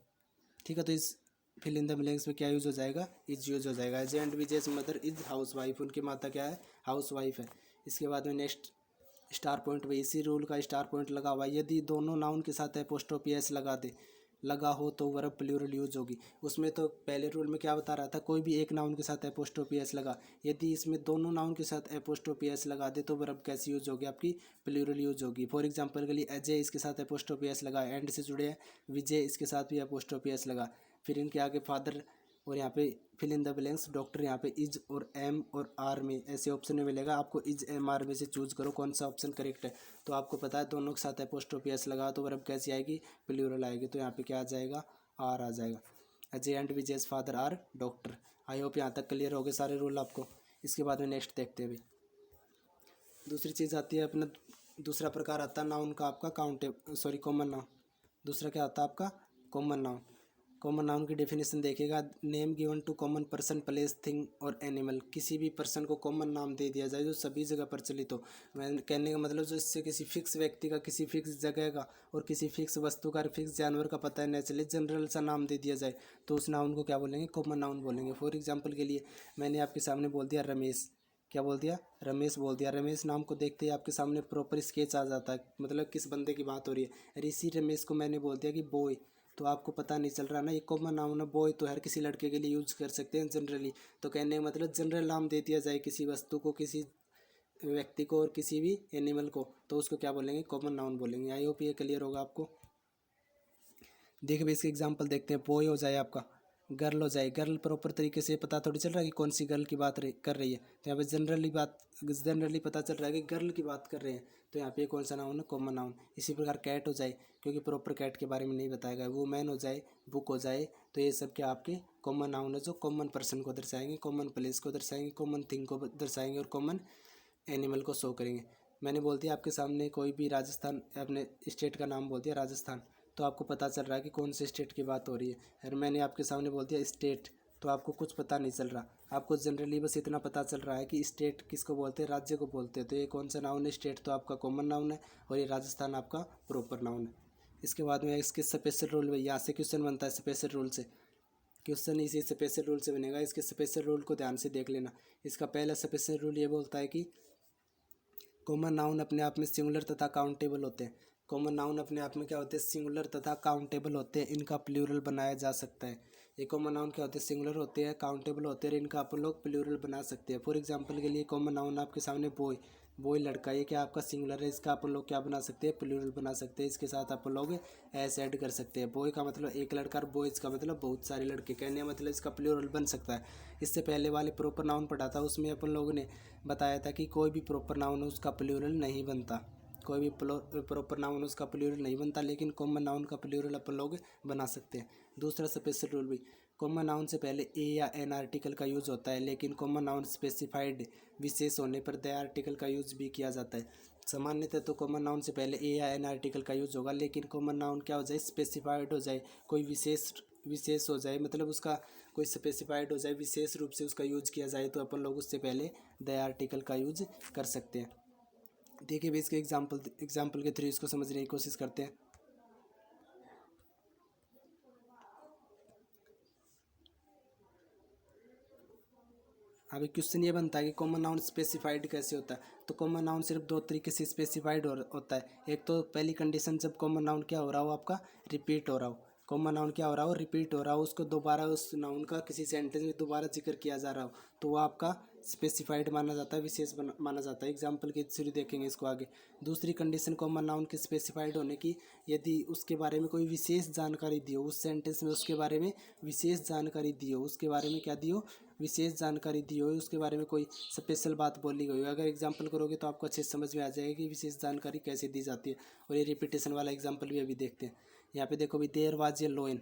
ठीक है, तो इस फिल इन द ब्लैंक्स में क्या यूज हो जाएगा? इज यूज हो जाएगा। Ajay and Vijay's mother is house wife, उनकी माता क्या है? हाउस वाइफ है। इसके बाद में नेक्स्ट स्टार पॉइंट, वही इसी रूल का स्टार पॉइंट लगा हुआ है। यदि दोनों नाउन के साथ एपोस्ट्रोफी एस लगा दे, लगा हो तो वर्ब प्लूरल यूज होगी। उसमें तो पहले रूल में क्या बता रहा था, कोई भी एक नाउन के साथ एपोस्ट्रोफी एस लगा, यदि इसमें दोनों नाउन के साथ एपोस्ट्रोफी एस लगा दे तो वर्ब कैसी यूज होगी, आपकी प्लूरल यूज होगी। फॉर एग्जांपल के लिए अजय इसके साथ एपोस्ट्रोफी एस लगा, एंड से जुड़े हैं, विजय इसके साथ भी एपोस्ट्रोफी एस लगा, फिर इनके आगे फादर और यहाँ पे fill in the blanks doctor, यहाँ पे इज और एम और आर में ऐसे ऑप्शन में मिलेगा, आपको इज एम आर में से चूज करो कौन सा ऑप्शन करेक्ट है। तो आपको पता है दोनों के साथ एपोस्ट्रोफी एस लगा तो वर्ब कैसी आएगी, प्लूरल आएगी। तो यहाँ पे क्या आ जाएगा, आर आ जाएगा। Ajay and Vijay's father are doctor. I hope यहाँ तक क्लियर हो गए सारे रूल आपको। इसके बाद में नेक्स्ट देखते हैं। अभी दूसरी चीज़ आती है अपना, दूसरा प्रकार आता है नाउन का आपका कॉमन नाउन। दूसरा क्या आता है आपका कॉमन नाउन। कॉमन नाउन की डेफिनेशन देखिएगा, name given to common person place thing और एनिमल। किसी भी पर्सन को कॉमन नाम दे दिया जाए जो सभी जगह प्रचलित हो। मैं कहने का मतलब जो इससे किसी फिक्स व्यक्ति का, किसी फिक्स जगह का और किसी फिक्स वस्तु का, फिक्स जानवर का पता न चले, जनरल सा नाम दे दिया जाए तो उस नाउन को क्या बोलेंगे, कॉमन नाउन बोलेंगे। फॉर एग्जाम्पल के लिए मैंने आपके सामने बोल दिया रमेश, क्या बोल दिया, रमेश बोल दिया। रमेश नाम को देखते ही आपके सामने प्रॉपर स्केच आ जाता है, मतलब किस बंदे की बात हो रही है। ऋषि रमेश को मैंने बोल दिया कि बॉय, तो आपको पता नहीं चल रहा ना, ये कॉमन नाउन है। बॉय तो हर किसी लड़के के लिए यूज कर सकते हैं जनरली। तो कहने का मतलब जनरल नाम दे दिया जाए किसी वस्तु को, किसी व्यक्ति को और किसी भी एनिमल को, तो उसको क्या बोलेंगे, कॉमन नाउन बोलेंगे। आई होप ये क्लियर होगा आपको। देखिए इसके एग्जांपल देखते हैं। बॉय हो जाए आपका, गर्ल हो जाए। गर्ल प्रॉपर तरीके से पता थोड़ी चल रहा है कि कौन सी गर्ल की बात कर रही है, तो यहाँ पे जनरली पता चल रहा है कि गर्ल की बात कर रहे हैं, तो यहाँ पे कौन सा नाउन है, कॉमन नाउन। इसी प्रकार कैट हो जाए, क्योंकि प्रॉपर कैट के बारे में नहीं बताया गया। वुमेन हो जाए, बुक हो जाए, तो ये सब क्या आपके कॉमन नाउन है जो कॉमन पर्सन को दर्शाएंगे, कॉमन प्लेस को दर्शाएंगे, कॉमन थिंग को दर्शाएंगे और कॉमन एनिमल को शो करेंगे। मैंने बोल दिया आपके सामने कोई भी राजस्थान, अपने स्टेट का नाम बोल दिया राजस्थान, तो आपको पता चल रहा है कि कौन से स्टेट की बात हो रही है। अगर मैंने आपके सामने बोल दिया स्टेट, तो आपको कुछ पता नहीं चल रहा, आपको जनरली बस इतना पता चल रहा है कि स्टेट किसको बोलते हैं, राज्य को बोलते हैं। तो ये कौन सा नाउन है, स्टेट तो आपका कॉमन नाउन है और ये राजस्थान आपका प्रॉपर नाउन है। इसके बाद में इसके स्पेशल रूल, यहाँ से क्वेश्चन बनता है स्पेशल रूल से। क्वेश्चन इसी स्पेशल रूल से बनेगा, इसके स्पेशल रूल को ध्यान से देख लेना। इसका पहला स्पेशल रूल ये बोलता है कि कॉमन नाउन अपने आप में सिंगुलर तथा काउंटेबल होते हैं। कॉमन नाउन अपने आप में क्या होते हैं, सिंगुलर तथा काउंटेबल होते हैं, इनका प्लूरल बनाया जा सकता है। ये कॉमन नाउन क्या होते हैं, सिंगुलर होते हैं, काउंटेबल होते हैं और इनका अपन लोग प्लूरल बना सकते हैं। फॉर एग्जांपल के लिए कॉमन नाउन आपके सामने बॉय, बॉय लड़का, ये क्या आपका सिंगुलर है, इसका अपन लोग क्या बना सकते हैं, प्लूरल बना सकते हैं। इसके साथ अपन लोग एस ऐड कर सकते हैं। बॉय का मतलब एक लड़का और बॉयज़ का मतलब बहुत सारे लड़के, कहने का मतलब इसका प्लूरल बन सकता है। इससे पहले वाले प्रॉपर नाउन पढ़ा था, उसमें अपन लोगों ने बताया था कि कोई भी प्रॉपर नाउन उसका प्लूरल नहीं बनता, कोई भी प्रॉपर नाउन उसका प्लूरल नहीं बनता, लेकिन कॉमन नाउन का प्लूरल अपन लोग बना सकते हैं। दूसरा स्पेशल रूल भी, कॉमन नाउन से पहले ए या एन आर्टिकल का यूज होता है, लेकिन कॉमन नाउन स्पेसिफाइड विशेष होने पर द आर्टिकल का यूज भी किया जाता है। सामान्यतः तो कॉमन नाउन से पहले ए या एन आर्टिकल का यूज होगा, लेकिन कॉमन नाउन क्या हो जाए, स्पेसिफाइड हो जाए, कोई विशेष हो जाए, मतलब उसका कोई स्पेसिफाइड हो जाए, विशेष रूप से उसका यूज किया जाए, तो अपन लोग उससे पहले द आर्टिकल का यूज कर सकते हैं। देखिए भी इसके एग्जाम्पल के थ्रू इसको समझने की कोशिश करते हैं। अभी क्वेश्चन ये बनता है कि कॉमन नाउन स्पेसिफाइड कैसे होता है। तो कॉमन नाउन सिर्फ दो तरीके से स्पेसिफाइड होता है। एक तो पहली कंडीशन, जब कॉमन नाउन क्या हो रहा हो, आपका रिपीट हो रहा हो। कॉमन नाउन क्या हो रहा हो, रिपीट हो रहा हो, उसको दोबारा उस नाउन का किसी सेंटेंस में दोबारा जिक्र किया जा रहा हो, तो वो आपका स्पेसिफाइड माना जाता है, विशेष माना जाता है। एग्जाम्पल के थ्रू देखेंगे इसको आगे। दूसरी कंडीशन कॉमन नाउन के स्पेसिफाइड होने की, यदि उसके बारे में कोई विशेष जानकारी दी हो, उस सेंटेंस में उसके बारे में विशेष जानकारी दी हो, उसके बारे में क्या दी हो, विशेष जानकारी दी हो, उसके बारे में कोई स्पेशल बात बोली गई हो। अगर एग्जाम्पल करोगे तो आपको अच्छे से समझ में आ जाएगा कि विशेष जानकारी कैसे दी जाती है। और ये रिपीटेशन वाला एग्जाम्पल भी अभी देखते हैं। यहाँ पे देखो भी, देयर वाज ए लोइन,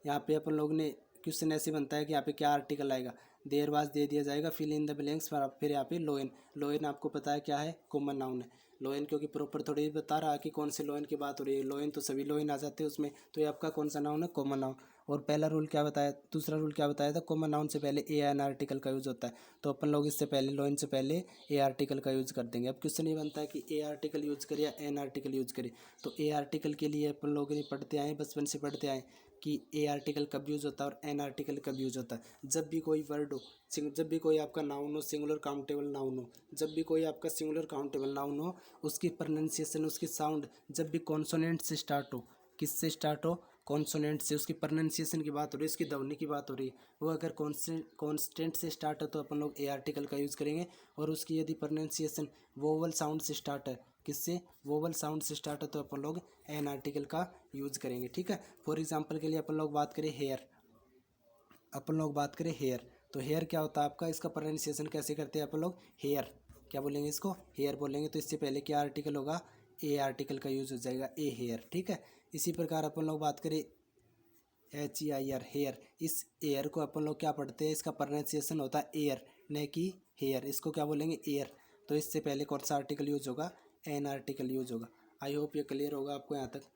यहाँ पे अपन लोग ने क्वेश्चन ऐसे बनता है कि यहाँ पे क्या आर्टिकल आएगा, देयर वाज दे दिया जाएगा, फिल इन द ब्लैंक्स, फिर यहाँ पे लोइन। लोइन आपको पता है क्या है, कॉमन नाउन है। लोइन क्योंकि प्रॉपर थोड़ी बता रहा है कि कौन से लोइन की बात हो रही है, लोइन तो सभी लोइन आ जाते हैं उसमें, तो ये आपका कौन सा नाउन है, कॉमन नाउन। और पहला रूल क्या बताया, दूसरा रूल क्या बताया था, कॉमन नाउन से पहले ए एन आर्टिकल का यूज़ होता है, तो अपन लोग इससे पहले लोइन से पहले ए आर्टिकल का यूज़ कर देंगे। अब क्वेश्चन ये बनता है कि ए आर्टिकल यूज़ करें या एन आर्टिकल यूज़ करें। तो ए आर्टिकल के लिए अपन लोग पढ़ते आए, बचपन से पढ़ते आए कि ए आर्टिकल कब यूज़ होता है और एन आर्टिकल कब यूज़ होता है। जब भी कोई वर्ड हो, जब भी कोई आपका नाउन हो, सिंगुलर काउंटेबल नाउन हो, जब भी कोई आपका सिंगुलर काउंटेबल नाउन हो, उसकी प्रोनाउंसिएशन, उसकी साउंड जब भी कॉन्सोनेंट से स्टार्ट हो, किससे स्टार्ट हो, कॉन्सोनेंट से, उसकी प्रोनाउंसिएशन की बात हो रही है, उसकी ध्वनि की बात हो रही है, वो अगर कॉन्स्टेंट से स्टार्ट है तो अपन लोग ए आर्टिकल का यूज़ करेंगे। और उसकी यदि प्रोनाउंसिएशन वोवल साउंड से स्टार्ट है, किससे, वोवल साउंड से स्टार्ट है, तो अपन लोग एन आर्टिकल का यूज़ करेंगे। ठीक है। फॉर एग्जाम्पल के लिए अपन लोग बात करें हेयर, तो हेयर क्या होता है आपका, इसका प्रोनाउंसिएशन कैसे करते हैं अपन लोग, हेयर, क्या बोलेंगे इसको, हेयर बोलेंगे। तो इससे पहले क्या आर्टिकल होगा, ए आर्टिकल का यूज़ हो जाएगा, ए हेयर। ठीक है। इसी प्रकार अपन लोग बात करें HEIR, हेयर, इस एयर को अपन लोग क्या पढ़ते हैं, इसका प्रोनाउंसिएशन होता है एयर, न कि हेयर, इसको क्या बोलेंगे, एयर। तो इससे पहले कौन सा आर्टिकल यूज होगा, एन आर्टिकल यूज होगा। आई होप ये क्लियर होगा आपको यहाँ तक।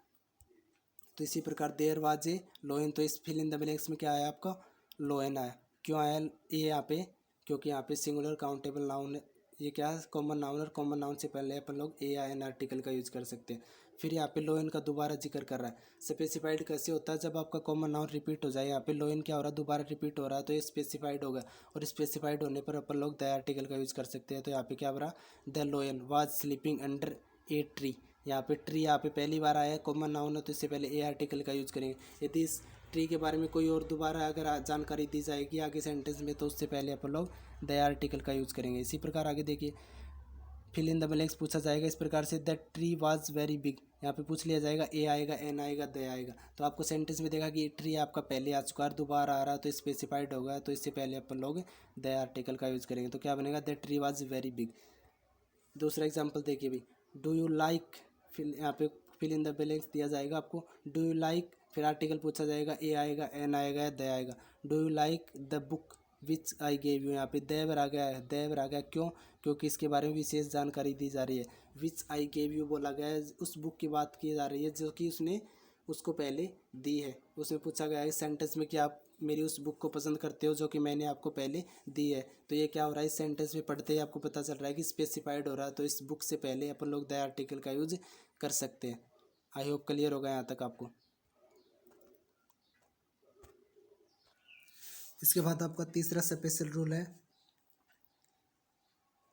तो इसी प्रकार देयर वाज ए लोएन, तो इस फिल इन द ब्लैंक्स में क्या आया आपका, लोएन आया। क्यों आया ये यहाँ पे, क्योंकि यहाँ पे सिंगुलर काउंटेबल नाउन है, ये क्या है, कॉमन नाउन, और कॉमन नाउन से पहले अपन लोग ए या एन आर्टिकल का यूज़ कर सकते हैं। फिर यहाँ पे लोएन का दोबारा जिक्र कर रहा है। स्पेसिफाइड कैसे होता है, जब आपका कॉमन नाउन रिपीट हो जाए, यहाँ पे लोएन क्या हो रहा है, दोबारा रिपीट हो रहा है, तो ये स्पेसिफाइड होगा। और स्पेसिफाइड होने पर अपन लोग द आर्टिकल का यूज़ कर सकते हैं। तो यहाँ पे क्या हो रहा, the lion was sleeping under a tree, यहाँ पे ट्री यहाँ पे पहली बार आया है, कॉमन नाउन है, तो इससे पहले ए आर्टिकल का यूज़ करेंगे। यदि इस ट्री के बारे में कोई और दोबारा अगर जानकारी दी जाएगी आगे सेंटेंस में, तो उससे पहले अपन लोग द आर्टिकल का यूज़ करेंगे। इसी प्रकार आगे देखिए, फिल इन द ब्लैंक्स पूछा जाएगा इस प्रकार से, that tree was very big, यहाँ पे पूछ लिया जाएगा, ए आएगा, एन आएगा, द आएगा। तो आपको सेंटेंस में देखा कि ट्री आपका पहले आ चुका है, दोबारा आ रहा है, तो स्पेसिफाइड होगा, तो इससे पहले अपन लोग द आर्टिकल का यूज़ करेंगे। तो क्या बनेगा, that tree was very big. दूसरा एग्जाम्पल देखिए भी, डू यू लाइक, फिल यहाँ पे फिल इन द ब्लैंक्स दिया जाएगा आपको, डू यू लाइक, फिर आर्टिकल पूछा जाएगा, ए आएगा, एन आएगा, द आएगा। Do you like the book which I gave you, यहाँ पे देवर आ गया है, देवर आ गया, क्यों, क्योंकि इसके बारे में विशेष जानकारी दी जा रही है। विच आई गेव यू बोला गया है, उस बुक की बात की जा रही है जो कि उसने उसको पहले दी है। उसमें पूछा गया है सेंटेंस में कि आप मेरी उस बुक को पसंद करते हो जो कि मैंने आपको पहले दी है। तो ये क्या हो रहा है, इस सेंटेंस में पढ़ते ही आपको पता चल रहा है कि स्पेसिफाइड हो रहा है, तो इस बुक से पहले अपन लोग द आर्टिकल का यूज कर सकते हैं। आई होप क्लियर होगा यहाँ तक आपको। इसके बाद आपका तीसरा स्पेशल रूल है,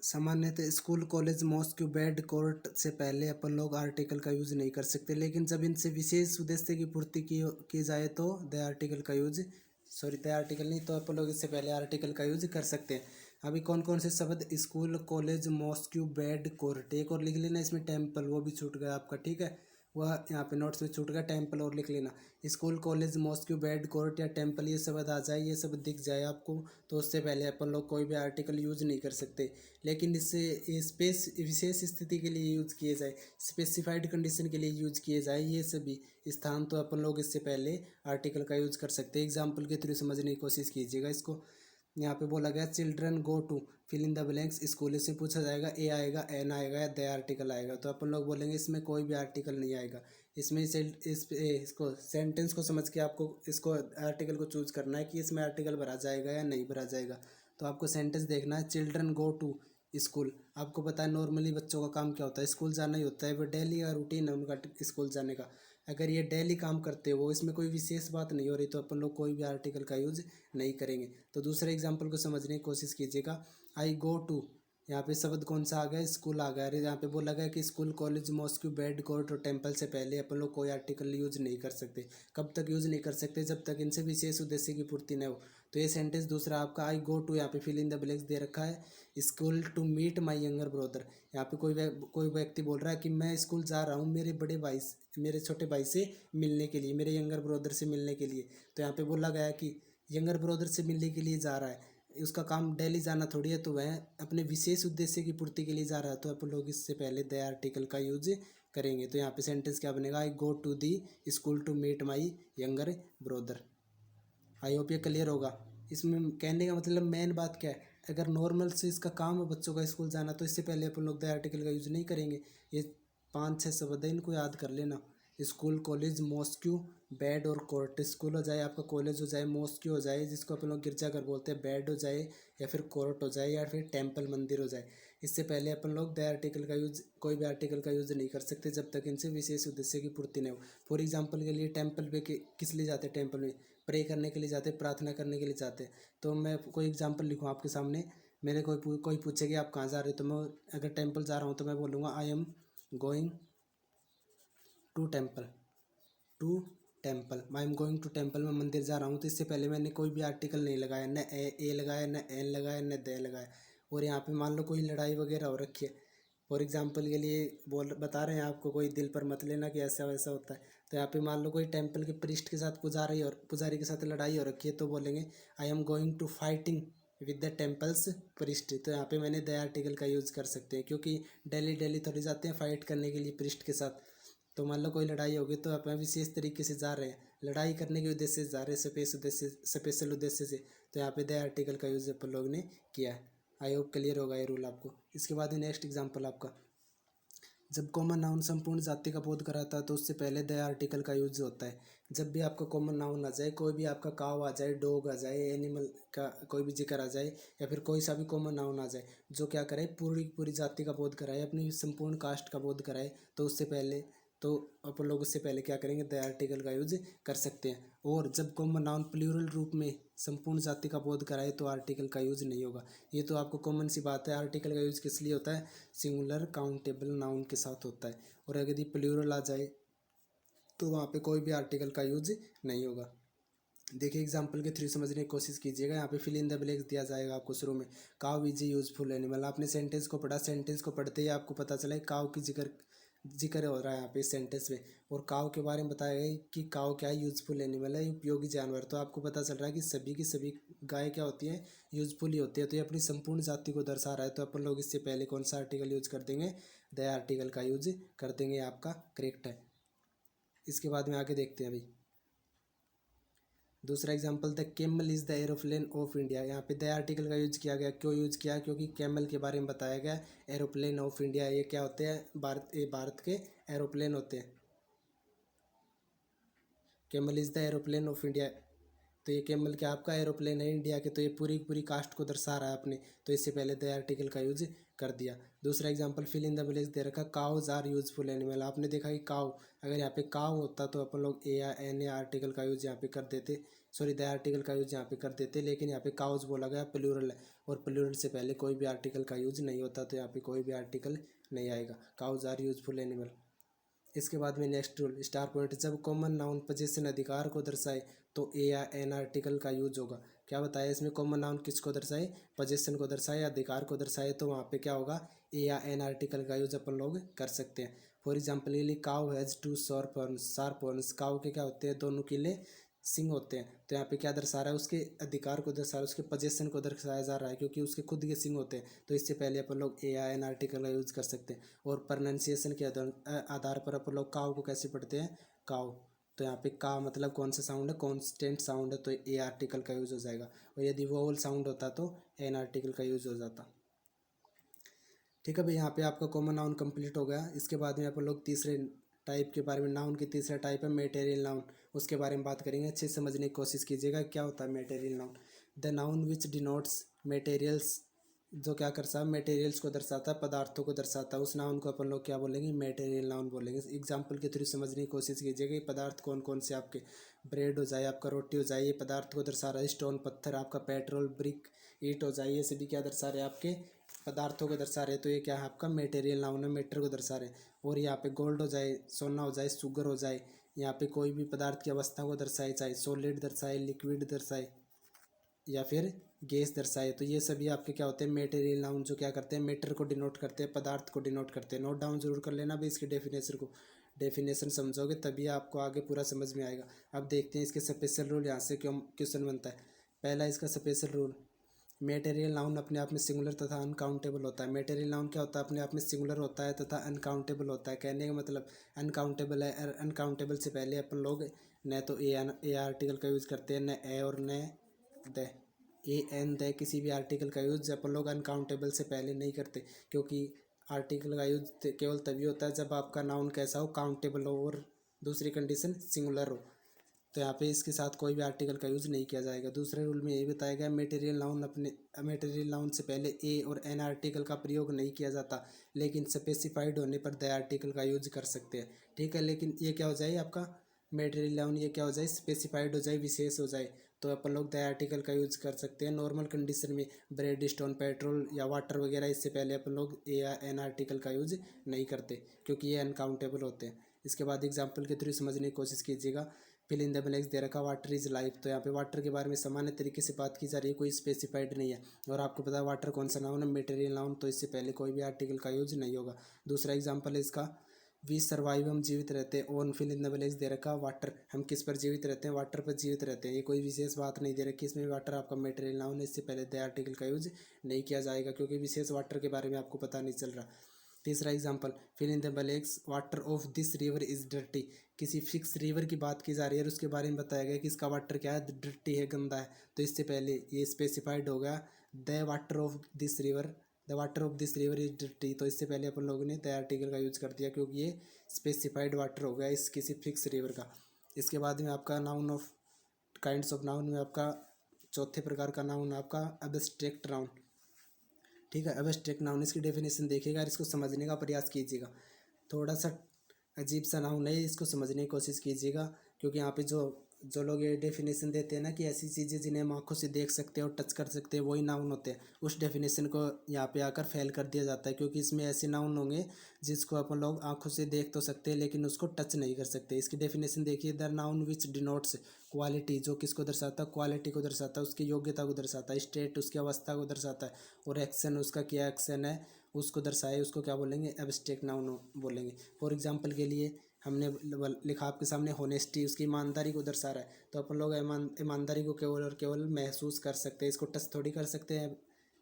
सामान्यतः school, college, mosque, bed, court से पहले अपन लोग आर्टिकल का यूज़ नहीं कर सकते, लेकिन जब इनसे विशेष उद्देश्य की पूर्ति की जाए तो द आर्टिकल का यूज, सॉरी द आर्टिकल नहीं, तो अपन लोग इससे पहले आर्टिकल का यूज कर सकते हैं। अभी कौन कौन से शब्द, school, college, mosque, bed, court, एक और लिख लेना इसमें टेम्पल, वो भी छूट गया आपका। ठीक है, वह यहाँ पे नोट्स में छूट गया, टेम्पल और लिख लेना। School, college, mosque, bed, court या टेम्पल, ये शब्द आ जाए, ये सब दिख जाए आपको, तो उससे पहले अपन लोग कोई भी आर्टिकल यूज नहीं कर सकते। लेकिन इससे ये स्पेस विशेष स्थिति के लिए यूज किए जाए, स्पेसिफाइड कंडीशन के लिए यूज किए जाए ये सभी स्थान, तो अपन लोग इससे पहले आर्टिकल का यूज कर सकते हैं। एग्जाम्पल के थ्रू समझने की कोशिश कीजिएगा इसको। यहाँ पे बोला गया children go to, fill in the blanks, school से पूछा जाएगा, ए आएगा, एन आएगा, या द आर्टिकल आएगा। तो अपन लोग बोलेंगे इसमें कोई भी आर्टिकल नहीं आएगा। इसमें इसको सेंटेंस को समझ के आपको इसको आर्टिकल को चूज करना है कि इसमें आर्टिकल भरा जाएगा या नहीं भरा जाएगा। तो आपको सेंटेंस देखना है, चिल्ड्रन गो टू स्कूल। आपको पता है नॉर्मली बच्चों का काम क्या होता है, स्कूल जाना ही होता है, वो डेली का रूटीन है उनका स्कूल जाने का। अगर ये डेली काम करते हो, इसमें कोई विशेष बात नहीं हो रही, तो अपन लोग कोई भी आर्टिकल का यूज नहीं करेंगे। तो दूसरे एग्जाम्पल को समझने की कोशिश कीजिएगा, आई गो टू, यहाँ पे शब्द कौन सा आ गया, स्कूल आ गया। अरे यहाँ पे बोला गया कि school, college, mosque, bed, court और टेम्पल से पहले अपन लोग कोई आर्टिकल यूज नहीं कर सकते। कब तक यूज नहीं कर सकते, जब तक इनसे विशेष उद्देश्य की पूर्ति न हो। तो ये सेंटेंस दूसरा आपका, आई गो टू, यहाँ पे फिल इन द ब्लैंक्स दे रखा है, school to meet my younger brother. यहाँ पे कोई व्यक्ति बोल रहा है कि मैं स्कूल जा रहा हूँ मेरे बड़े भाई, मेरे छोटे भाई से मिलने के लिए, मेरे यंगर ब्रदर से मिलने के लिए। तो यहाँ पे बोला गया कि यंगर ब्रदर से मिलने के लिए जा रहा है, उसका काम डेली जाना थोड़ी है, तो वह अपने विशेष उद्देश्य की पूर्ति के लिए जा रहा है, तो अपन लोग इससे पहले द आर्टिकल का यूज करेंगे। तो यहाँ पे सेंटेंस क्या बनेगा, I go to the school to meet my younger brother. I hope ये क्लियर होगा। इसमें कहने का मतलब मेन बात क्या है, अगर नॉर्मल से इसका काम है बच्चों का स्कूल जाना, तो इससे पहले अपन लोग द आर्टिकल का यूज़ नहीं करेंगे। ये 5-6 शब्द है, इनको याद कर लेना, स्कूल, कॉलेज, मॉस्क्यू, बेड और कोर्ट। स्कूल हो जाए आपका, कॉलेज हो जाए, मॉस्क्यू हो जाए जिसको अपन लोग गिरजाघर बोलते हैं, बेड हो जाए, या फिर कोर्ट हो जाए, या फिर टेम्पल मंदिर हो जाए। इससे पहले अपन लोग द आर्टिकल का यूज, कोई भी आर्टिकल का यूज़ नहीं कर सकते जब तक इनसे विशेष उद्देश्य की पूर्ति नहीं हो। फॉर एग्जाम्पल के लिए टेम्पल पे किस लिए जाते हैं, टेम्पल में प्रे करने के लिए जाते, प्रार्थना करने के लिए जाते हैं। तो मैं कोई एग्जांपल लिखूँ आपके सामने, मेरे कोई पूछे कि आप कहाँ जा रहे हो, तो मैं अगर टेंपल जा रहा हूँ तो मैं बोलूँगा I am going to temple, to temple, I am going to temple, मैं मंदिर जा रहा हूँ, तो इससे पहले मैंने कोई भी आर्टिकल नहीं लगाया, न ए लगाया, न एन लगाया, न दे लगाया। और यहाँ पे मान लो कोई लड़ाई वगैरह हो रखी है, फॉर एग्जाम्पल के लिए बोल बता रहे हैं आपको, कोई दिल पर मत लेना कि ऐसा वैसा होता है। तो यहाँ पे मान लो कोई टेम्पल के प्रिस्ट के साथ पुजारी के साथ लड़ाई हो रखी है, तो बोलेंगे I am going to fighting with the temple's priest. तो यहाँ पे मैंने द आर्टिकल का यूज़ कर सकते हैं, क्योंकि डेली डेली थोड़ी जाते हैं फाइट करने के लिए प्रिस्ट के साथ। तो मान लो कोई लड़ाई होगी, तो अपन विशेष तरीके से जा रहे हैं, लड़ाई करने के उद्देश्य से जा रहे हैं, स्पेशल उद्देश्य से, तो यहाँ पे द आर्टिकल का यूज़ अपन लोग ने किया है। आई होप क्लियर होगा ये रूल आपको। इसके बाद नेक्स्ट एग्जाम्पल आपका, जब कॉमन नाउन संपूर्ण जाति का बोध कराता है तो उससे पहले द आर्टिकल का यूज होता है। जब भी आपका कॉमन नाउन आ जाए, कोई भी आपका काव आ जाए, डॉग आ जाए, एनिमल का कोई भी जिक्र आ जाए, या फिर कोई सा भी कॉमन नाउन आ जाए जो क्या करे, पूरी पूरी जाति का बोध कराए, अपनी संपूर्ण कास्ट का बोध कराए, तो उससे पहले, तो अपन लोग उससे पहले क्या करेंगे, द आर्टिकल का यूज कर सकते हैं। और जब कॉमन नाउन प्लूरल रूप में संपूर्ण जाति का बोध कराए तो आर्टिकल का यूज नहीं होगा। ये तो आपको कॉमन सी बात है। आर्टिकल का यूज किस लिए होता है, सिंगुलर काउंटेबल नाउन के साथ होता है। और अगर यदि प्लूरल आ जाए तो वहाँ पे कोई भी आर्टिकल का यूज नहीं होगा। देखिए एग्जाम्पल के थ्रू समझने की कोशिश कीजिएगा। यहाँ पे फिल इन द ब्लैंक्स दिया जाएगा आपको शुरू में। काव इज ए यूजफुल एनिमल, आपने सेंटेंस को पढ़ा, सेंटेंस को पढ़ते ही आपको पता चला काव की जिक्र हो रहा है यहाँ पे इस सेंटेंस में, और काव के बारे में बताया गया कि काव क्या है, यूजफुल एनिमल है, उपयोगी जानवर। तो आपको पता चल रहा है कि सभी की सभी गाय क्या होती है, यूजफुल ही होती है। तो ये अपनी संपूर्ण जाति को दर्शा रहा है, तो अपन लोग इससे पहले कौन सा आर्टिकल यूज कर देंगे, द आर्टिकल का यूज कर देंगे, आपका करेक्ट है। इसके बाद में आगे देखते हैं अभी दूसरा example, the camel is the aeroplane of India. यहाँ पे द आर्टिकल का यूज किया गया, क्यों यूज किया, क्योंकि कैमल के बारे में बताया गया। एरोप्लेन ऑफ इंडिया, ये क्या होते हैं, भारत के एरोप्लेन होते हैं। Camel is the aeroplane of India, तो ये कैमल क्या आपका एरोप्लेन है इंडिया के, तो ये पूरी पूरी कास्ट को दर्शा रहा है अपने, तो इससे पहले द आर्टिकल का यूज कर दिया। दूसरा example, fill in the blanks दे रखा, काउज आर यूजफुल एनिमल। आपने देखा कि काउ, अगर यहाँ पे काउ होता तो अपन लोग ए या एन ए आर्टिकल का यूज यहाँ पे कर देते, सॉरी द आर्टिकल का यूज यहाँ पे कर देते, लेकिन यहाँ पे काउज बोला गया, प्लूरल है, और प्लूरल से पहले कोई भी आर्टिकल का यूज नहीं होता, तो यहाँ पे कोई भी आर्टिकल नहीं आएगा। Cows are useful animal. इसके बाद में नेक्स्ट रूल, स्टार पॉइंट, जब कॉमन नाउन पोजीशन अधिकार को दर्शाए तो ए या एन आर्टिकल का यूज होगा। क्या बताया इसमें, कॉमन नाउन किसको दर्शाए, पोजीशन को दर्शाए, अधिकार को दर्शाए, तो वहाँ पे क्या होगा, ए या एन आर्टिकल का यूज अपन लोग कर सकते हैं। फॉर एग्जाम्पल ये cow has two sharp horns, cow के क्या होते हैं, दोनों किले सिंग होते हैं। तो यहाँ पे क्या दर्शा रहा है, उसके अधिकार को दर्शा रहा है, उसके पोजीशन को दर्शाया जा रहा है, क्योंकि उसके खुद के सिंग होते हैं। तो इससे पहले अपन लोग ए आई एन आर्टिकल का यूज़ कर सकते हैं। और प्रोनाउंसिएशन के आधार पर अपन लोग काव को कैसे पढ़ते हैं, काव, तो यहाँ पे का मतलब कौन सा साउंड है, कॉन्स्टेंट साउंड है, तो ए आर्टिकल का यूज़ हो जाएगा। और यदि वोवल साउंड होता तो एन आर्टिकल का यूज़ हो जाता। ठीक है भाई, यहाँ पे आपका कॉमन नाउन कंप्लीट हो गया। इसके बाद में अपन लोग तीसरे टाइप के बारे में, नाउन की तीसरा टाइप है मेटेरियल नाउन, उसके बारे में बात करेंगे। अच्छे से समझने की कोशिश कीजिएगा क्या होता है material noun. The noun which denotes materials, जो क्या करता है, मटेरियल्स को दर्शाता है, पदार्थों को दर्शाता है, उस नाउन को अपन लोग क्या बोलेंगे, मेटेरियल नाउन बोलेंगे। एग्जाम्पल के थ्रू समझने की कोशिश कीजिएगा ये पदार्थ कौन कौन से आपके, ब्रेड हो जाए, आपका रोटी हो जाए, ये पदार्थ को दर्शा रहा है। स्टोन पत्थर, आपका पेट्रोल, ब्रिक, ईट हो जाए, ये सभी क्या दर्शा रहे हैं, आपके पदार्थों को दर्शा रहे हैं। तो ये क्या है, आपका मेटेरियल नाउन है, मैटर को दर्शा रहे हैं। और यहाँ पे गोल्ड हो जाए, सोना हो जाए, शुगर हो जाए, यहाँ पे कोई भी पदार्थ की अवस्था को दर्शाए, चाहे सॉलिड दर्शाए, लिक्विड दर्शाए, या फिर गैस दर्शाए, तो ये सभी आपके क्या होते हैं, मेटेरियल नाउन, जो क्या करते हैं, मैटर को डिनोट करते हैं, पदार्थ को डिनोट करते हैं। नोट डाउन जरूर कर लेना भी इसकी डेफिनेशन को, डेफिनेशन समझोगे तभी आपको आगे पूरा समझ में आएगा। अब देखते हैं इसके स्पेशल रूल, यहाँ से क्यों क्वेश्चन बनता है। पहला इसका स्पेशल रूल, मेटेरियल नाउन अपने आप में सिंगुलर तथा अनकाउंटेबल होता है। मेटेरियल नाउन क्या होता है, अपने आप में सिंगुलर होता है तथा अनकाउंटेबल होता है। कहने का मतलब अनकाउंटेबल है, अनकाउंटेबल से पहले अपन लोग न तो ए आर्टिकल का यूज़ करते हैं, न ए और न द, ए एन द, किसी भी आर्टिकल का यूज़ अपन लोग अनकाउंटेबल से पहले नहीं करते, क्योंकि आर्टिकल का यूज़ केवल तभी होता है जब आपका नाउन कैसा हो, काउंटेबल हो, और दूसरी कंडीशन सिंगुलर हो। तो यहाँ पे इसके साथ कोई भी आर्टिकल का यूज़ नहीं किया जाएगा। दूसरे रूल में यही बताया गया, मेटेरियल नाउन से पहले ए और एन आर्टिकल का प्रयोग नहीं किया जाता, लेकिन स्पेसिफाइड होने पर द आर्टिकल का यूज कर सकते हैं। ठीक है, लेकिन ये क्या हो जाए आपका मेटेरियल नाउन, ये क्या हो जाए, स्पेसिफाइड हो जाए, विशेष हो जाए, तो अपन लोग द आर्टिकल का यूज कर सकते हैं। नॉर्मल कंडीशन में ब्रेड, स्टोन, पेट्रोल या वाटर वगैरह, इससे पहले अपन लोग ए या एन आर्टिकल का यूज नहीं करते, क्योंकि ये अनकाउंटेबल होते हैं। इसके बाद एग्जाम्पल के थ्रू समझने की कोशिश कीजिएगा। फिल इन द ब्लैंक्स दे रखा वाटर इज लाइफ, तो यहाँ पे वाटर के बारे में सामान्य तरीके से बात की जा रही है, कोई स्पेसिफाइड नहीं है। और आपको पता है वाटर कौन सा नाउन है, मटेरियल नाउन, तो इससे पहले कोई भी आर्टिकल का यूज नहीं होगा। दूसरा एग्जाम्पल है इसका, वी सर्वाइव, हम जीवित रहते हैं। On fill in the blanks दे रखा वाटर, हम किस पर जीवित रहते हैं, वाटर पर जीवित रहते हैं। ये कोई विशेष बात नहीं दे रखी, इसमें वाटर आपका मटेरियल नाउन है, इससे पहले द आर्टिकल का यूज नहीं किया जाएगा क्योंकि विशेष वाटर के बारे में आपको पता नहीं चल रहा। तीसरा example, fill in the blanks water of this river is dirty, किसी फिक्स रिवर की बात की जा रही है और उसके बारे में बताया गया कि इसका वाटर क्या है, डर्टी है, गंदा है। तो इससे पहले ये स्पेसिफाइड होगा the water of this river, the water of this river is dirty, तो इससे पहले अपन लोगों ने द आर्टिकल का यूज कर दिया क्योंकि ये स्पेसिफाइड वाटर हो गया इस किसी फिक्स रिवर का। इसके बाद में आपका noun of kinds of noun में आपका चौथे प्रकार का नाउन आपका एब्स्ट्रैक्ट नाउन। ठीक है, एब्स्ट्रैक्ट नाउन, इसकी डेफिनेशन देखिएगा और इसको समझने का प्रयास कीजिएगा। थोड़ा सा अजीब सा नाउन है, इसको समझने की कोशिश कीजिएगा क्योंकि यहाँ पे जो लोग ये डेफिनेशन देते हैं ना कि ऐसी चीज़ें जिन्हें हम आँखों से देख सकते हैं और टच कर सकते हैं वही नाउन होते हैं, उस डेफिनेशन को यहाँ पे आकर फेल कर दिया जाता है क्योंकि इसमें ऐसे नाउन होंगे जिसको अपन लोग आँखों से देख तो सकते हैं लेकिन उसको टच नहीं कर सकते। इसकी डेफिनेशन देखिए, the noun which denotes quality, जो किसको दर्शाता है, क्वालिटी को दर्शाता है, उसकी योग्यता को दर्शाता है, स्टेट उसकी अवस्था को दर्शाता है, और एक्शन उसका क्या एक्शन है उसको दर्शाए, उसको क्या बोलेंगे, एब्स्ट्रैक्ट नाउन बोलेंगे। फॉर एग्जाम्पल के लिए हमने लिखा आपके सामने होनेस्टी, उसकी ईमानदारी को दर्शा रहा है, तो अपन लोग ईमानदारी को केवल और केवल महसूस कर सकते हैं, इसको टच थोड़ी कर सकते हैं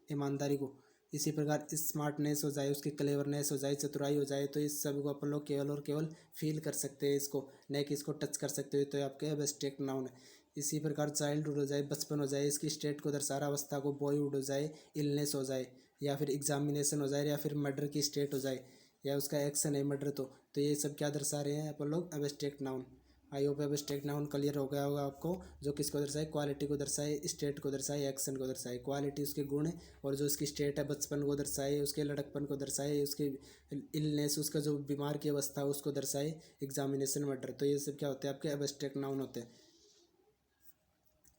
ईमानदारी को। इसी प्रकार स्मार्टनेस हो जाए, उसकी क्लेवरनेस हो जाए, चतुराई हो जाए, तो इस सब को अपन लोग केवल और केवल फील कर सकते हैं इसको, न कि इसको टच कर सकते हो, तो आपके एब्स्ट्रैक्ट नाउन है। इसी प्रकार चाइल्डहुड हो जाए, बचपन हो जाए, इसकी स्टेट को दर्शा रहा अवस्था को, बॉयहुड हो जाए, इलनेस हो जाए, या फिर एग्जामिनेशन हो जाए, या फिर मर्डर की स्टेट हो जाए, या उसका एक्शन है मर्डर, तो ये सब क्या दर्शा रहे हैं अपन लोग, abstract noun. I hope abstract noun clear हो गया होगा आपको, जो किसको दर्शाए, क्वालिटी को दर्शाए, स्टेट को दर्शाए, एक्शन को दर्शाए। क्वालिटी उसके गुण है और जो उसकी स्टेट है बचपन को दर्शाए, उसके लड़कपन को दर्शाए, उसके इलनेस उसका जो बीमार की अवस्था है उसको दर्शाए, एग्जामिनेशन मर्डर, तो ये सब क्या होते हैं आपके एब्स्ट्रैक्ट नाउन होते हैं।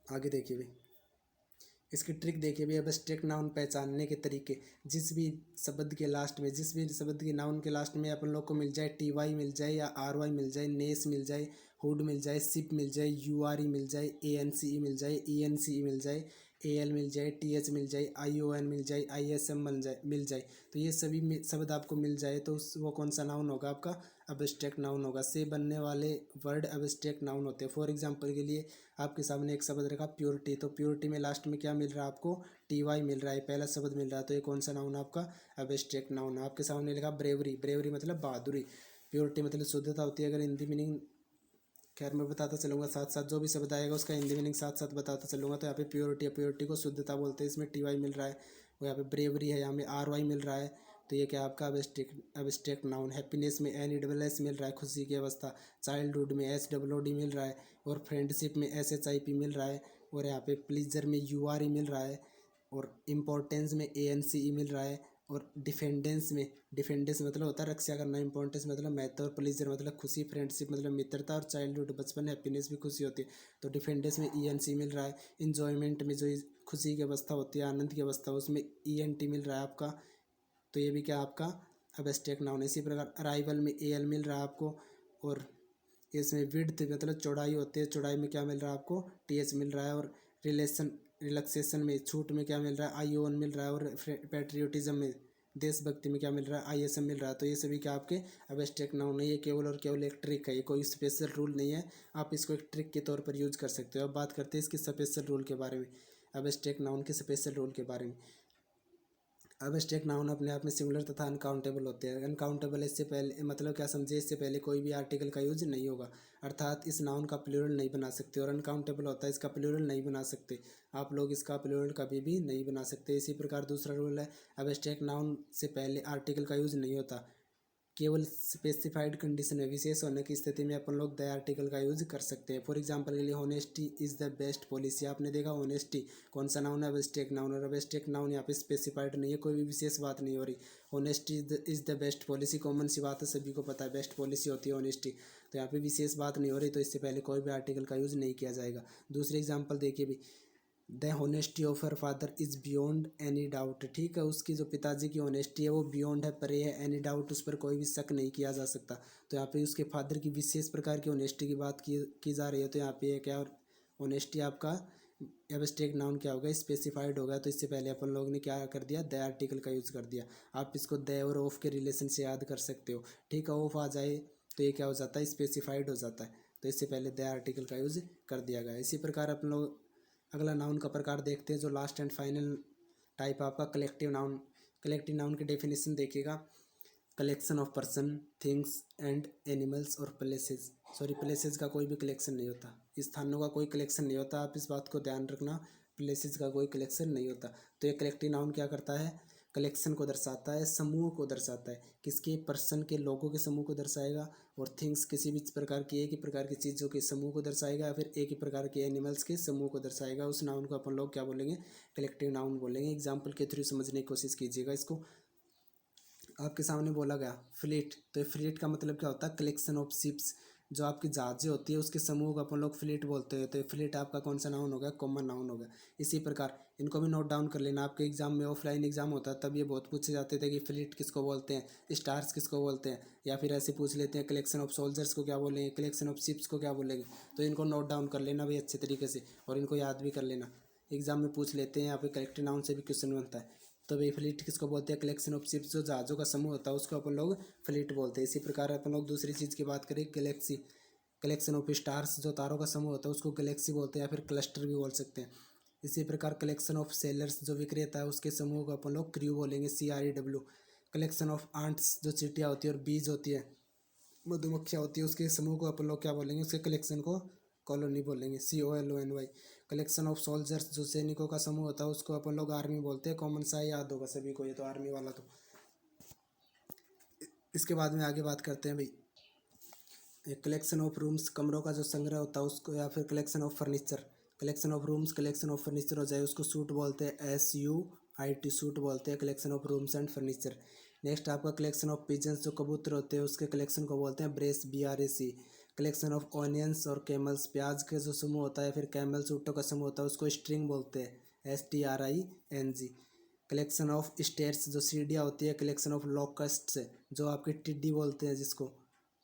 आगे देखिए भाई, इसकी ट्रिक देखिए भी, एब्स्ट्रैक्ट नाउन पहचानने के तरीके, जिस भी शब्द के लास्ट में, जिस भी शब्द के नाउन के लास्ट में अपन लोग को मिल जाए टी वाई मिल जाए या आर वाई मिल जाए, नेस मिल जाए, हुड मिल जाए, सिप मिल जाए, यू आर ई मिल जाए, ए एन सी ई मिल जाए, ई एन सी ई मिल जाए, ए एल मिल जाए, टी एच मिल जाए, आई ओ एन मिल जाए, आई एस एम मिल जाए, तो ये सभी शब्द आपको मिल जाए तो वो कौन सा नाउन होगा आपका, एब्स्ट्रैक्ट नाउन होगा। से बनने वाले वर्ड एब्स्ट्रैक्ट नाउन होते हैं। फॉर एग्जाम्पल के लिए आपके सामने एक शब्द रखा प्योरिटी, तो प्योरिटी में लास्ट में क्या मिल रहा है आपको, टी वाई मिल रहा है, पहला शब्द मिल रहा है, तो ये कौन सा नाउन आपका, एब्स्ट्रैक्ट नाउन है। आपके सामने लिखा ब्रेवरी, ब्रेवरी मतलब बहादुरी, प्योरिटी मतलब शुद्धता होती है। अगर हिंदी मीनिंग खैर मैं बताता चलूँगा साथ साथ, जो भी शब्द आएगा उसका हिंदी मीनिंग साथ साथ बताता चलूँगा। तो यहाँ पे प्योरिटी है, प्योरिटी को शुद्धता बोलते हैं, इसमें टी वाई मिल रहा है, और यहाँ पे ब्रेवरी है, यहाँ में आर वाई मिल रहा है, तो ये क्या आपका एब्स्ट्रैक्ट नाउन। हैप्पीनेस में एन ई डबल एस मिल रहा है, खुशी की अवस्था। चाइल्डहुड में एस डबल ओ डी मिल रहा है, और फ्रेंडशिप में एस एच आई पी मिल रहा है, और यहाँ पे प्लीजर में यू आर ई मिल रहा है, और इम्पोर्टेंस में ए एन सी ई मिल रहा है, और डिफेंडेंस में, डिफेंडेंस मतलब होता है रक्षा करना, इंपॉर्टेंस मतलब महत्व, और प्लीजर मतलब खुशी, फ्रेंडशिप मतलब मित्रता, और चाइल्डहुड बचपन, हैप्पीनेस भी खुशी होती है, तो डिफेंडेंस में ई एन सी मिल रहा है। इन्जॉयमेंट में जो खुशी की अवस्था होती है, आनंद की अवस्था, उसमें ई एन टी मिल रहा है आपका, तो ये भी क्या आपका एब्स्ट्रैक्ट नाउन है। इसी प्रकार अराइवल में ए एल मिल रहा है आपको, और इसमें विड्थ मतलब चौड़ाई होती है, चौड़ाई में क्या मिल रहा है आपको, टी एच मिल रहा है, और रिलैक्सेशन में छूट में क्या मिल रहा है, आई ओ एन मिल रहा है, और पैट्रियोटिज्म में देशभक्ति में क्या मिल रहा है, आई एस एम मिल रहा है। तो ये सभी क्या आपके एब्स्ट्रैक्ट नाउन है। ये केवल और केवल एक ट्रिक है, ये कोई स्पेशल रूल नहीं है, आप इसको एक ट्रिक के तौर पर यूज कर सकते हो। अब बात करते हैं इसके स्पेशल रूल के बारे में, एब्स्ट्रैक्ट नाउन के स्पेशल रूल के बारे में। एब्स्ट्रैक्ट नाउन अपने आप में सिंगुलर तथा अनकाउंटेबल होते हैं। अनकाउंटेबल इससे पहले मतलब क्या समझे, इससे पहले कोई भी आर्टिकल का यूज नहीं होगा, अर्थात इस नाउन का प्लूरल नहीं बना सकते, और अनकाउंटेबल होता है इसका प्लूरल नहीं बना सकते, आप लोग इसका प्लूरल कभी भी नहीं बना सकते। इसी प्रकार दूसरा रूल है, एब्स्ट्रैक्ट नाउन से पहले आर्टिकल का यूज नहीं होता, केवल स्पेसिफाइड कंडीशन में, विशेष होने की स्थिति में अपन लोग द आर्टिकल का यूज कर सकते हैं। फॉर एग्जांपल के लिए honesty is the best policy, आपने देखा होनेस्टी कौन सा नाउन है, एब्स्ट्रैक्ट नाउन, और एब्स्ट्रैक्ट नाउन यहाँ पे स्पेसिफाइड नहीं है, कोई भी विशेष बात नहीं हो रही। Honesty is the best policy common सी बात है, सभी को पता है बेस्ट पॉलिसी होती है होनेस्टी, तो यहाँ पे विशेष बात नहीं हो रही, तो इससे पहले कोई भी आर्टिकल का यूज नहीं किया जाएगा। दूसरे एग्जाम्पल देखिए भी, the honesty of her father is beyond any doubt. ठीक है, उसकी जो पिताजी की ऑनेस्टी है वो बियॉन्ड है, परे है, एनी डाउट, उस पर कोई भी शक नहीं किया जा सकता। तो यहाँ पे उसके फादर की विशेष प्रकार की ऑनेस्टी की बात की जा रही है। तो यहाँ पे क्या, और ऑनेस्टी आपका एब्स्ट्रैक्ट नाउन क्या होगा, स्पेसिफाइड होगा। तो इससे पहले अपन लोग ने क्या कर दिया, द आर्टिकल का यूज़ कर दिया। आप इसको द और ऑफ के रिलेशन से याद कर सकते हो। ठीक है, ऑफ आ जाए तो ये क्या हो जाता है, स्पेसिफाइड हो जाता है। तो इससे पहले द आर्टिकल का यूज़ कर दिया गया। इसी प्रकार अपन लोग अगला नाउन का प्रकार देखते हैं, जो लास्ट एंड फाइनल टाइप आपका कलेक्टिव नाउन। कलेक्टिव नाउन की डेफिनेशन देखिएगा, collection of person, things and animals और प्लेसेस। सॉरी, प्लेसेस का कोई भी कलेक्शन नहीं होता, स्थानों का कोई कलेक्शन नहीं होता, आप इस बात को ध्यान रखना, प्लेसेस का कोई कलेक्शन नहीं होता। तो ये कलेक्टिव नाउन क्या करता है, कलेक्शन को दर्शाता है, समूह को दर्शाता है। किसके, पर्सन के, लोगों के समूह को दर्शाएगा। और थिंग्स किसी भी प्रकार की, एक ही प्रकार की चीज़ों के समूह को दर्शाएगा, या फिर एक ही प्रकार के एनिमल्स के समूह को दर्शाएगा। उस नाउन को अपन लोग क्या बोलेंगे, कलेक्टिव नाउन बोलेंगे। एग्जाम्पल के थ्रू समझने की कोशिश कीजिएगा इसको। आपके सामने बोला गया फ्लीट, तो फ्लीट का मतलब क्या होता है, कलेक्शन ऑफ शिप्स। जो आपकी जहाजें होती है उसके समूह को अपन लोग फ्लीट बोलते हैं। तो फ्लीट आपका कौन सा नाउन होगा, कॉमन नाउन होगा। इसी प्रकार इनको भी नोट डाउन कर लेना, आपके एग्जाम में ऑफलाइन एग्जाम होता है तब ये बहुत पूछे जाते थे कि फ्लीट किसको बोलते हैं, स्टार्स किसको बोलते हैं, या फिर ऐसे पूछ लेते हैं कलेक्शन ऑफ सोल्जर्स को क्या बोलेंगे, कलेक्शन ऑफ शिप्स को क्या बोलेंगे। तो इनको नोट डाउन कर लेना भाई अच्छे तरीके से, और इनको याद भी कर लेना, एग्जाम में पूछ लेते हैं। यहाँ पे कलेक्टिव नाउन से भी क्वेश्चन बनता है। तो भाई फ्लीट किसको बोलते हैं, कलेक्शन ऑफ शिप्स, जो जहाज़ों का समूह होता है उसको अपन लोग फ्लीट बोलते हैं। इसी प्रकार अपन लोग दूसरी चीज़ की बात करें, गैलेक्सी, कलेक्शन ऑफ स्टार्स, जो तारों का समूह होता है उसको गैलेक्सी बोलते हैं, या फिर क्लस्टर भी बोल सकते हैं। इसी प्रकार कलेक्शन ऑफ सेलर्स, जो विक्रेता है उसके समूह को अपन लोग क्रू बोलेंगे, CREW। कलेक्शन ऑफ आंट्स, जो चींटियाँ होती है और बीज होती है, मधुमक्खियाँ होती है, उसके समूह को अपन लोग क्या बोलेंगे, उसके कलेक्शन को कॉलोनी बोलेंगे, COLONY। कलेक्शन ऑफ सोल्जर्स, जो सैनिकों का समूह होता है उसको अपन लोग आर्मी बोलते हैं। कॉमन सा याद होगा सभी को ये, तो आर्मी वाला। तो इसके बाद में आगे बात करते हैं भाई, कलेक्शन ऑफ रूम्स, कमरों का जो संग्रह होता है उसको, या फिर collection of furniture. Collection of rooms, collection of furniture हो जाए उसको सूट बोलते हैं, SUIT, सूट बोलते हैं, collection of rooms and furniture. Next आपका कलेक्शन ऑफ पिजन्स, जो कबूतर होते हैं उसके कलेक्शन को बोलते हैं brace, BRAC। Collection of onions और कैमल्स, प्याज के जो समूह होता है, फिर कैमल्स ऊँटों का समूह होता है उसको स्ट्रिंग बोलते हैं, STRING। कलेक्शन ऑफ स्टेयर्स, जो सीढ़ियाँ होती है, कलेक्शन ऑफ लोकस्ट्स, जो आपकी टिड्डी बोलते हैं जिसको,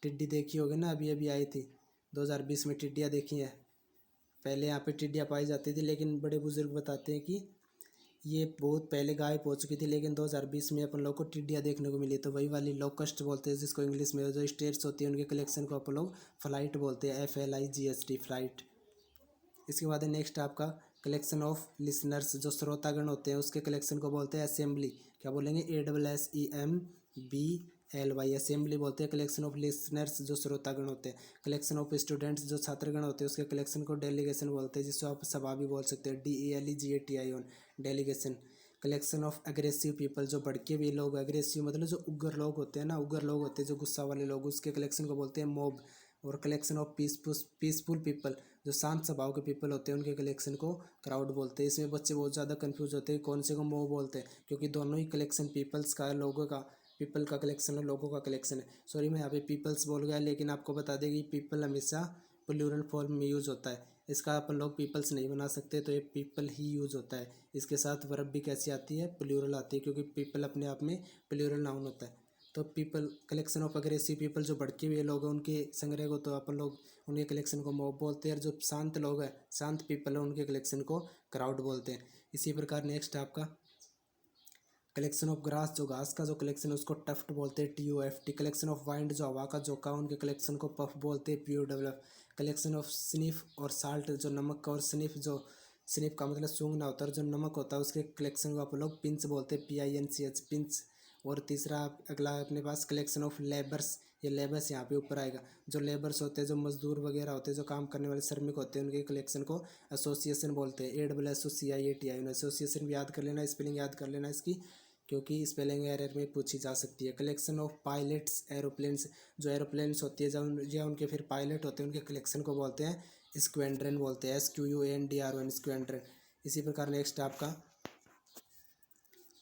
टिड्डी देखी होगी ना, अभी अभी आई थी 2020 में, टिड्डियाँ देखी हैं। पहले यहाँ पे टिड्डियाँ पाई जाती थी, लेकिन बड़े बुजुर्ग बताते हैं कि ये बहुत पहले गायब हो चुकी थी, लेकिन 2020 में अपन लोग को टिड्डियाँ देखने को मिली। तो वही वाली लोकस्ट बोलते हैं, जिसको इंग्लिश में जो स्टेट्स होती है उनके कलेक्शन को अपन लोग फ्लाइट बोलते हैं, FLIGHT, फ्लाइट। इसके बाद है नेक्स्ट आपका कलेक्शन ऑफ लिसनर्स, जो श्रोतागण होते हैं उसके कलेक्शन को बोलते हैं असेंबली। क्या बोलेंगे, ASSEMBLY, असेंबली बोलते हैं। कलेक्शन ऑफ लिसनर्स, जो श्रोतागण होते हैं। कलेक्शन ऑफ स्टूडेंट्स, जो छात्रगण होते हैं उसके कलेक्शन को डेलीगेशन बोलते हैं, जिसको आप सभा भी बोल सकते हैं, DELEGATION, delegation. Collection of aggressive people, जो भड़के हुए लोग, एग्रेसिव मतलब जो उग्र लोग होते हैं ना, उग्र लोग होते हैं जो गुस्सा वाले लोग, उसके कलेक्शन को बोलते हैं मॉब। और कलेक्शन ऑफ पीसफुल पीपल, जो शांत स्वभाव के पीपल होते हैं उनके कलेक्शन को क्राउड बोलते हैं। इसमें बच्चे बहुत ज़्यादा कंफ्यूज होते हैं कौन से को मॉब बोलते हैं, क्योंकि दोनों ही कलेक्शन पीपल्स का है, लोगों का, पीपल का कलेक्शन है, लोगों का कलेक्शन है। सॉरी मैं यहाँ पे पीपल्स बोल गया, लेकिन आपको बता दें कि पीपल हमेशा प्लूरल फॉर्म में यूज़ होता है। इसका अपन लोग पीपल्स नहीं बना सकते, तो ये पीपल ही यूज़ होता है। इसके साथ वर्ब भी कैसी आती है, प्लूरल आती है, क्योंकि पीपल अपने आप में प्लूरल नाउन होता है। तो people, collection of aggressive people, जो भड़के हुए लोग हैं उनके संग्रह को तो अपन लोग उनके कलेक्शन को मॉब बोलते हैं। और जो शांत लोग हैं, शांत पीपल है, उनके कलेक्शन को क्राउड बोलते हैं। इसी प्रकार नेक्स्ट आपका कलेक्शन ऑफ ग्रास, जो घास का जो कलेक्शन है उसको टफ्ट बोलते हैं, TUFT। कलेक्शन ऑफ वाइंड, जो हवा का झोंका, उनके कलेक्शन को पफ बोलते हैं, PUFF। कलेक्शन ऑफ स्निफ और साल्ट, जो नमक का, और स्निफ, जो स्निफ का मतलब सूंघना होता है, और जो नमक होता है उसके कलेक्शन को आप लोग पिंच बोलते हैं, PINCH, पिंच। और तीसरा अगला अपने पास कलेक्शन ऑफ लेबर्स, ये लेबर्स यहाँ पे ऊपर आएगा। जो लेबर्स होते हैं, जो मजदूर वगैरह होते हैं, जो काम करने वाले श्रमिक होते हैं, उनके कलेक्शन को एसोसिएशन बोलते हैं, ASSOCIATION। एसोसिएशन भी याद कर लेना, स्पेलिंग याद कर लेना इसकी, क्योंकि स्पेलिंग एरर में पूछी जा सकती है। कलेक्शन ऑफ पायलट्स, एरोप्लेन्स, जो एरोप्लेन्स होती है जब या उनके फिर पायलट होते हैं उनके कलेक्शन को बोलते हैं स्क्वाड्रन बोलते हैं, SQUANDRON, स्क्वाड्रन। इसी प्रकार नेक्स्ट आपका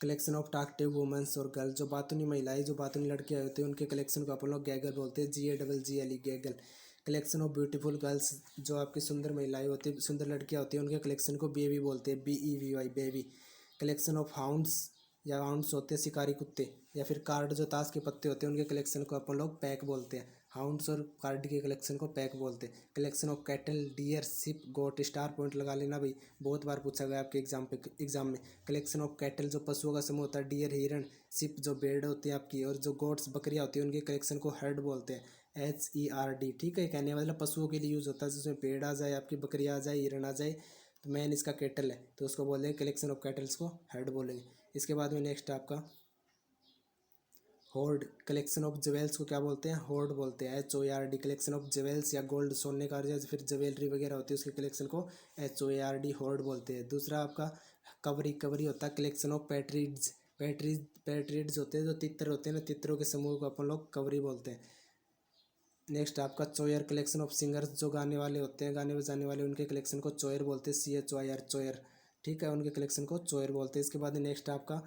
कलेक्शन ऑफ टाकटिव वुमेंस और गर्ल, जो बातूनी महिलाएं, जो बातूनी लड़कियां होती हैं उनके कलेक्शन को अपन लोग गैगल बोलते हैं, GAGGLE, gaggle. Collection of beautiful girls, जो आपकी सुंदर महिलाएं होती है, सुंदर लड़कियां होती हैं, उनके कलेक्शन को बेबी बोलते हैं, BEVY baby. Collection of hounds, या हाउंड्स होते हैं शिकारी कुत्ते, या फिर कार्ड जो ताश के पत्ते होते हैं उनके कलेक्शन को अपन लोग पैक बोलते हैं। हाउंड्स और कार्ड के कलेक्शन को पैक बोलते हैं। Collection of cattle, deer, sheep, goat, star point लगा लेना भाई, बहुत बार पूछा गया आपके एग्जाम में। कलेक्शन ऑफ कैटल जो पशुओं का समूह होता है, डियर हिरण, शिप जो भेड़ होती है आपकी, और जो गोट्स बकरियां होती है उनके कलेक्शन को हर्ड बोलते हैं, HERD। ठीक है, कहने मतलब पशुओं के लिए यूज़ होता है, जिसमें भेड़ आ जाए, आपकी बकरी आ जाए, हिरण आ जाए, तो मैन इसका कैटल है तो उसको बोलेंगे कलेक्शन ऑफ कैटल्स को हर्ड बोलेंगे। इसके बाद में नेक्स्ट आपका होर्ड, कलेक्शन ऑफ ज्वेल्स को क्या बोलते हैं, होर्ड बोलते हैं, HOARD। कलेक्शन ऑफ ज्वेल्स या गोल्ड, सोने का जैसे फिर ज्वेलरी वगैरह होती है उसके कलेक्शन को HOARD होर्ड बोलते हैं। दूसरा आपका कवरी, कवरी होता है कलेक्शन ऑफ पैट्रिड्स, पैट्रिड्स होते हैं जो तितर होते हैं ना, तितरों के समूह को अपन लोग कवरी बोलते हैं। नेक्स्ट आपका चोयर, कलेक्शन ऑफ सिंगर्स, जो गाने वाले होते हैं, गाने बजाने वाले, उनके कलेक्शन को चोयर बोलते हैं, CHOIR चोयर। ठीक है, उनके कलेक्शन को चोयर बोलते हैं। इसके बाद नेक्स्ट आपका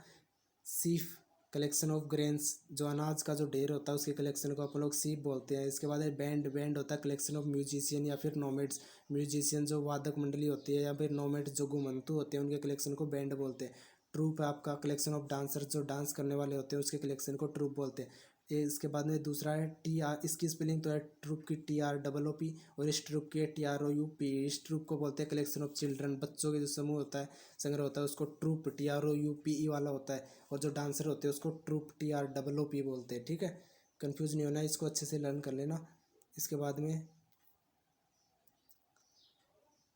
सीफ, कलेक्शन ऑफ ग्रेन्स, जो अनाज का जो ढेर होता है उसके कलेक्शन को अपन लोग सीप बोलते हैं। इसके बाद बैंड, बैंड होता है कलेक्शन ऑफ म्यूजिशियन या फिर नोमेड्स, म्यूजिशियन जो वादक मंडली होती है, या फिर नोमेड जो घुमंतु होते हैं उनके कलेक्शन को बैंड बोलते हैं। ट्रूप है आपका कलेक्शन ऑफ डांसर, जो डांस करने वाले होते हैं उसके कलेक्शन को ट्रूप बोलते हैं। इसके बाद में दूसरा है TR, इसकी स्पेलिंग तो है ट्रूप की TROOP, और इस ट्रूप की TROUP। इस ट्रूप को बोलते हैं कलेक्शन ऑफ चिल्ड्रन, बच्चों के जो समूह होता है, संग्रह होता है, उसको ट्रूप TROUPE वाला होता है। और जो डांसर होते हैं उसको ट्रूप TROOP बोलते हैं। ठीक है, कंफ्यूज नहीं होना, इसको अच्छे से लर्न कर लेना। इसके बाद में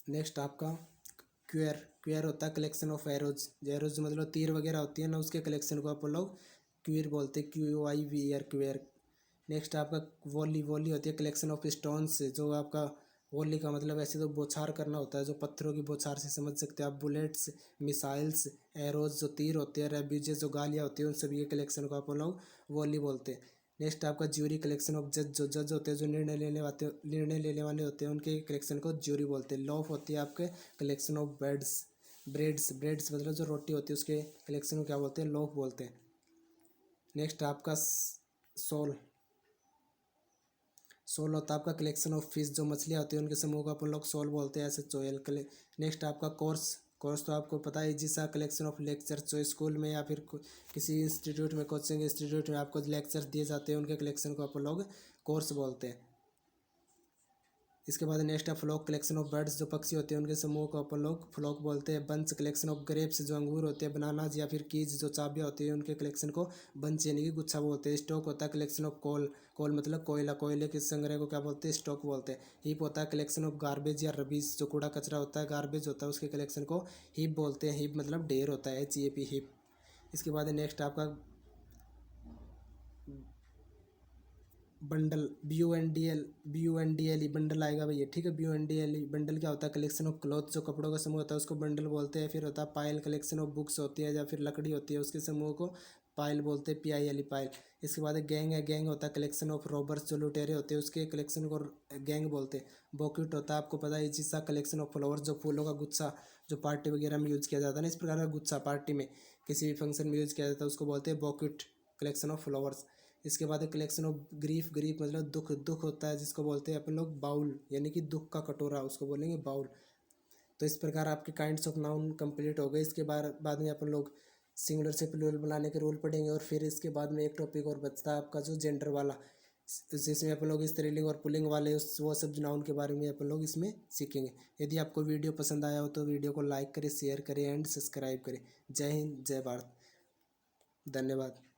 नेक्स्ट आपका क्वेयर, क्वेयर होता है कलेक्शन ऑफ एरोज, एरोज मतलब तीर वगैरह होती है ना, उसके कलेक्शन को अपन लोग क्वीर बोलते हैं, QUIVER क्वेयर। नेक्स्ट आपका वॉली, वॉली होती है कलेक्शन ऑफ स्टोन्स, जो आपका वॉली का मतलब ऐसे तो बौछार करना होता है, जो पत्थरों की बौछार से समझ सकते हैं आप। बुलेट्स, मिसाइल्स, एरोज जो तीर होते हैं, रेब्यूजेस जो गालियाँ होती हैं, उन सभी के कलेक्शन को अपन लोग वॉली बोलते हैं। नेक्स्ट आपका ज्यूरी, कलेक्शन ऑफ जज, जो जज होते हैं, जो निर्णय लेने वाले होते हैं, उनके कलेक्शन को ज्यूरी बोलते हैं। लॉफ होती है आपके कलेक्शन ऑफ ब्रेड्स, ब्रेड्स मतलब जो रोटी होती है उसके कलेक्शन को क्या बोलते हैं, लॉफ बोलते हैं। नेक्स्ट आपका सोल, सोल होता है आपका कलेक्शन ऑफ फिश, जो मछलियाँ होती हैं उनके समूह को अपन लोग सोल बोलते हैं, ऐसे चोयल। नेक्स्ट आपका कोर्स, कोर्स तो आपको पता है, जिसका कलेक्शन ऑफ लेक्चर, जो स्कूल में या फिर किसी इंस्टीट्यूट में, कोचिंग इंस्टीट्यूट में आपको लेक्चर दिए जाते हैं, उनके कलेक्शन को अपन लोग कोर्स बोलते हैं। इसके बाद नेक्स्ट है फ्लॉक, कलेक्शन ऑफ बर्ड्स, जो पक्षी होते हैं उनके समूह को अपन लोग फ्लॉक बोलते हैं। बंच, कलेक्शन ऑफ ग्रेप्स, जो अंगूर होते हैं। बनानाज या फिर कीज, जो चाबियाँ होती है, उनके कलेक्शन को बंच यानी कि गुच्छा बोलते हैं। स्टॉक होता है कलेक्शन ऑफ कोल, कोल मतलब कोयला, कोयले के संग्रह को क्या बोलते हैं, स्टॉक बोलते हैं। हीप होता है कलेक्शन ऑफ गार्बेज या रबीज, जो कूड़ा कचरा होता है, गार्बेज होता है, उसके कलेक्शन को हीप बोलते हैं। हीप मतलब ढेर होता है, HEAP हीप। इसके बाद नेक्स्ट आपका बंडल, BUNDLE बंडल आएगा भैया। ठीक है, BUNDLE बंडल क्या होता है, कलेक्शन ऑफ क्लॉथ, जो कपड़ों का समूह होता है उसको बंडल बोलते हैं। फिर होता है पाइल, कलेक्शन ऑफ बुक्स होती है या फिर लकड़ी होती है, उसके समूह को पाइल बोलते हैं, PILE पाइल। इसके बाद गैंग है, गैंग होता है कलेक्शन ऑफ रॉबर्स, जो लुटेरे होते हैं, उसके कलेक्शन को गैंग बोलते हैं। बॉकेट होता है आपको पता है, जिसका कलेक्शन ऑफ फ्लावर, जो फूलों का गुच्छा, जो पार्टी वगैरह में यूज़ किया जाता है ना, इस प्रकार का गुच्छा पार्टी में किसी भी फंक्शन में यूज़ किया जाता है, उसको बोलते हैं बॉकेट, कलेक्शन ऑफ फ्लावर्स। इसके बाद कलेक्शन ऑफ ग्रीफ, ग्रीफ मतलब दुख, दुख होता है, जिसको बोलते हैं अपन लोग बाउल, यानी कि दुख का कटोरा, उसको बोलेंगे बाउल। तो इस प्रकार आपके काइंड्स ऑफ नाउन कंप्लीट हो गए। इसके बाद में अपन लोग सिंगुलर से प्लूरल बनाने के रूल पढ़ेंगे, और फिर इसके बाद में एक टॉपिक और बचता है आपका जो जेंडर वाला, जिसमें अपन लोग स्त्रीलिंग और पुल्लिंग वाले वो सब नाउन के बारे में अपन लोग इसमें सीखेंगे। यदि आपको वीडियो पसंद आया हो तो वीडियो को लाइक करें, शेयर करें एंड सब्सक्राइब करें। जय हिंद, जय भारत, धन्यवाद।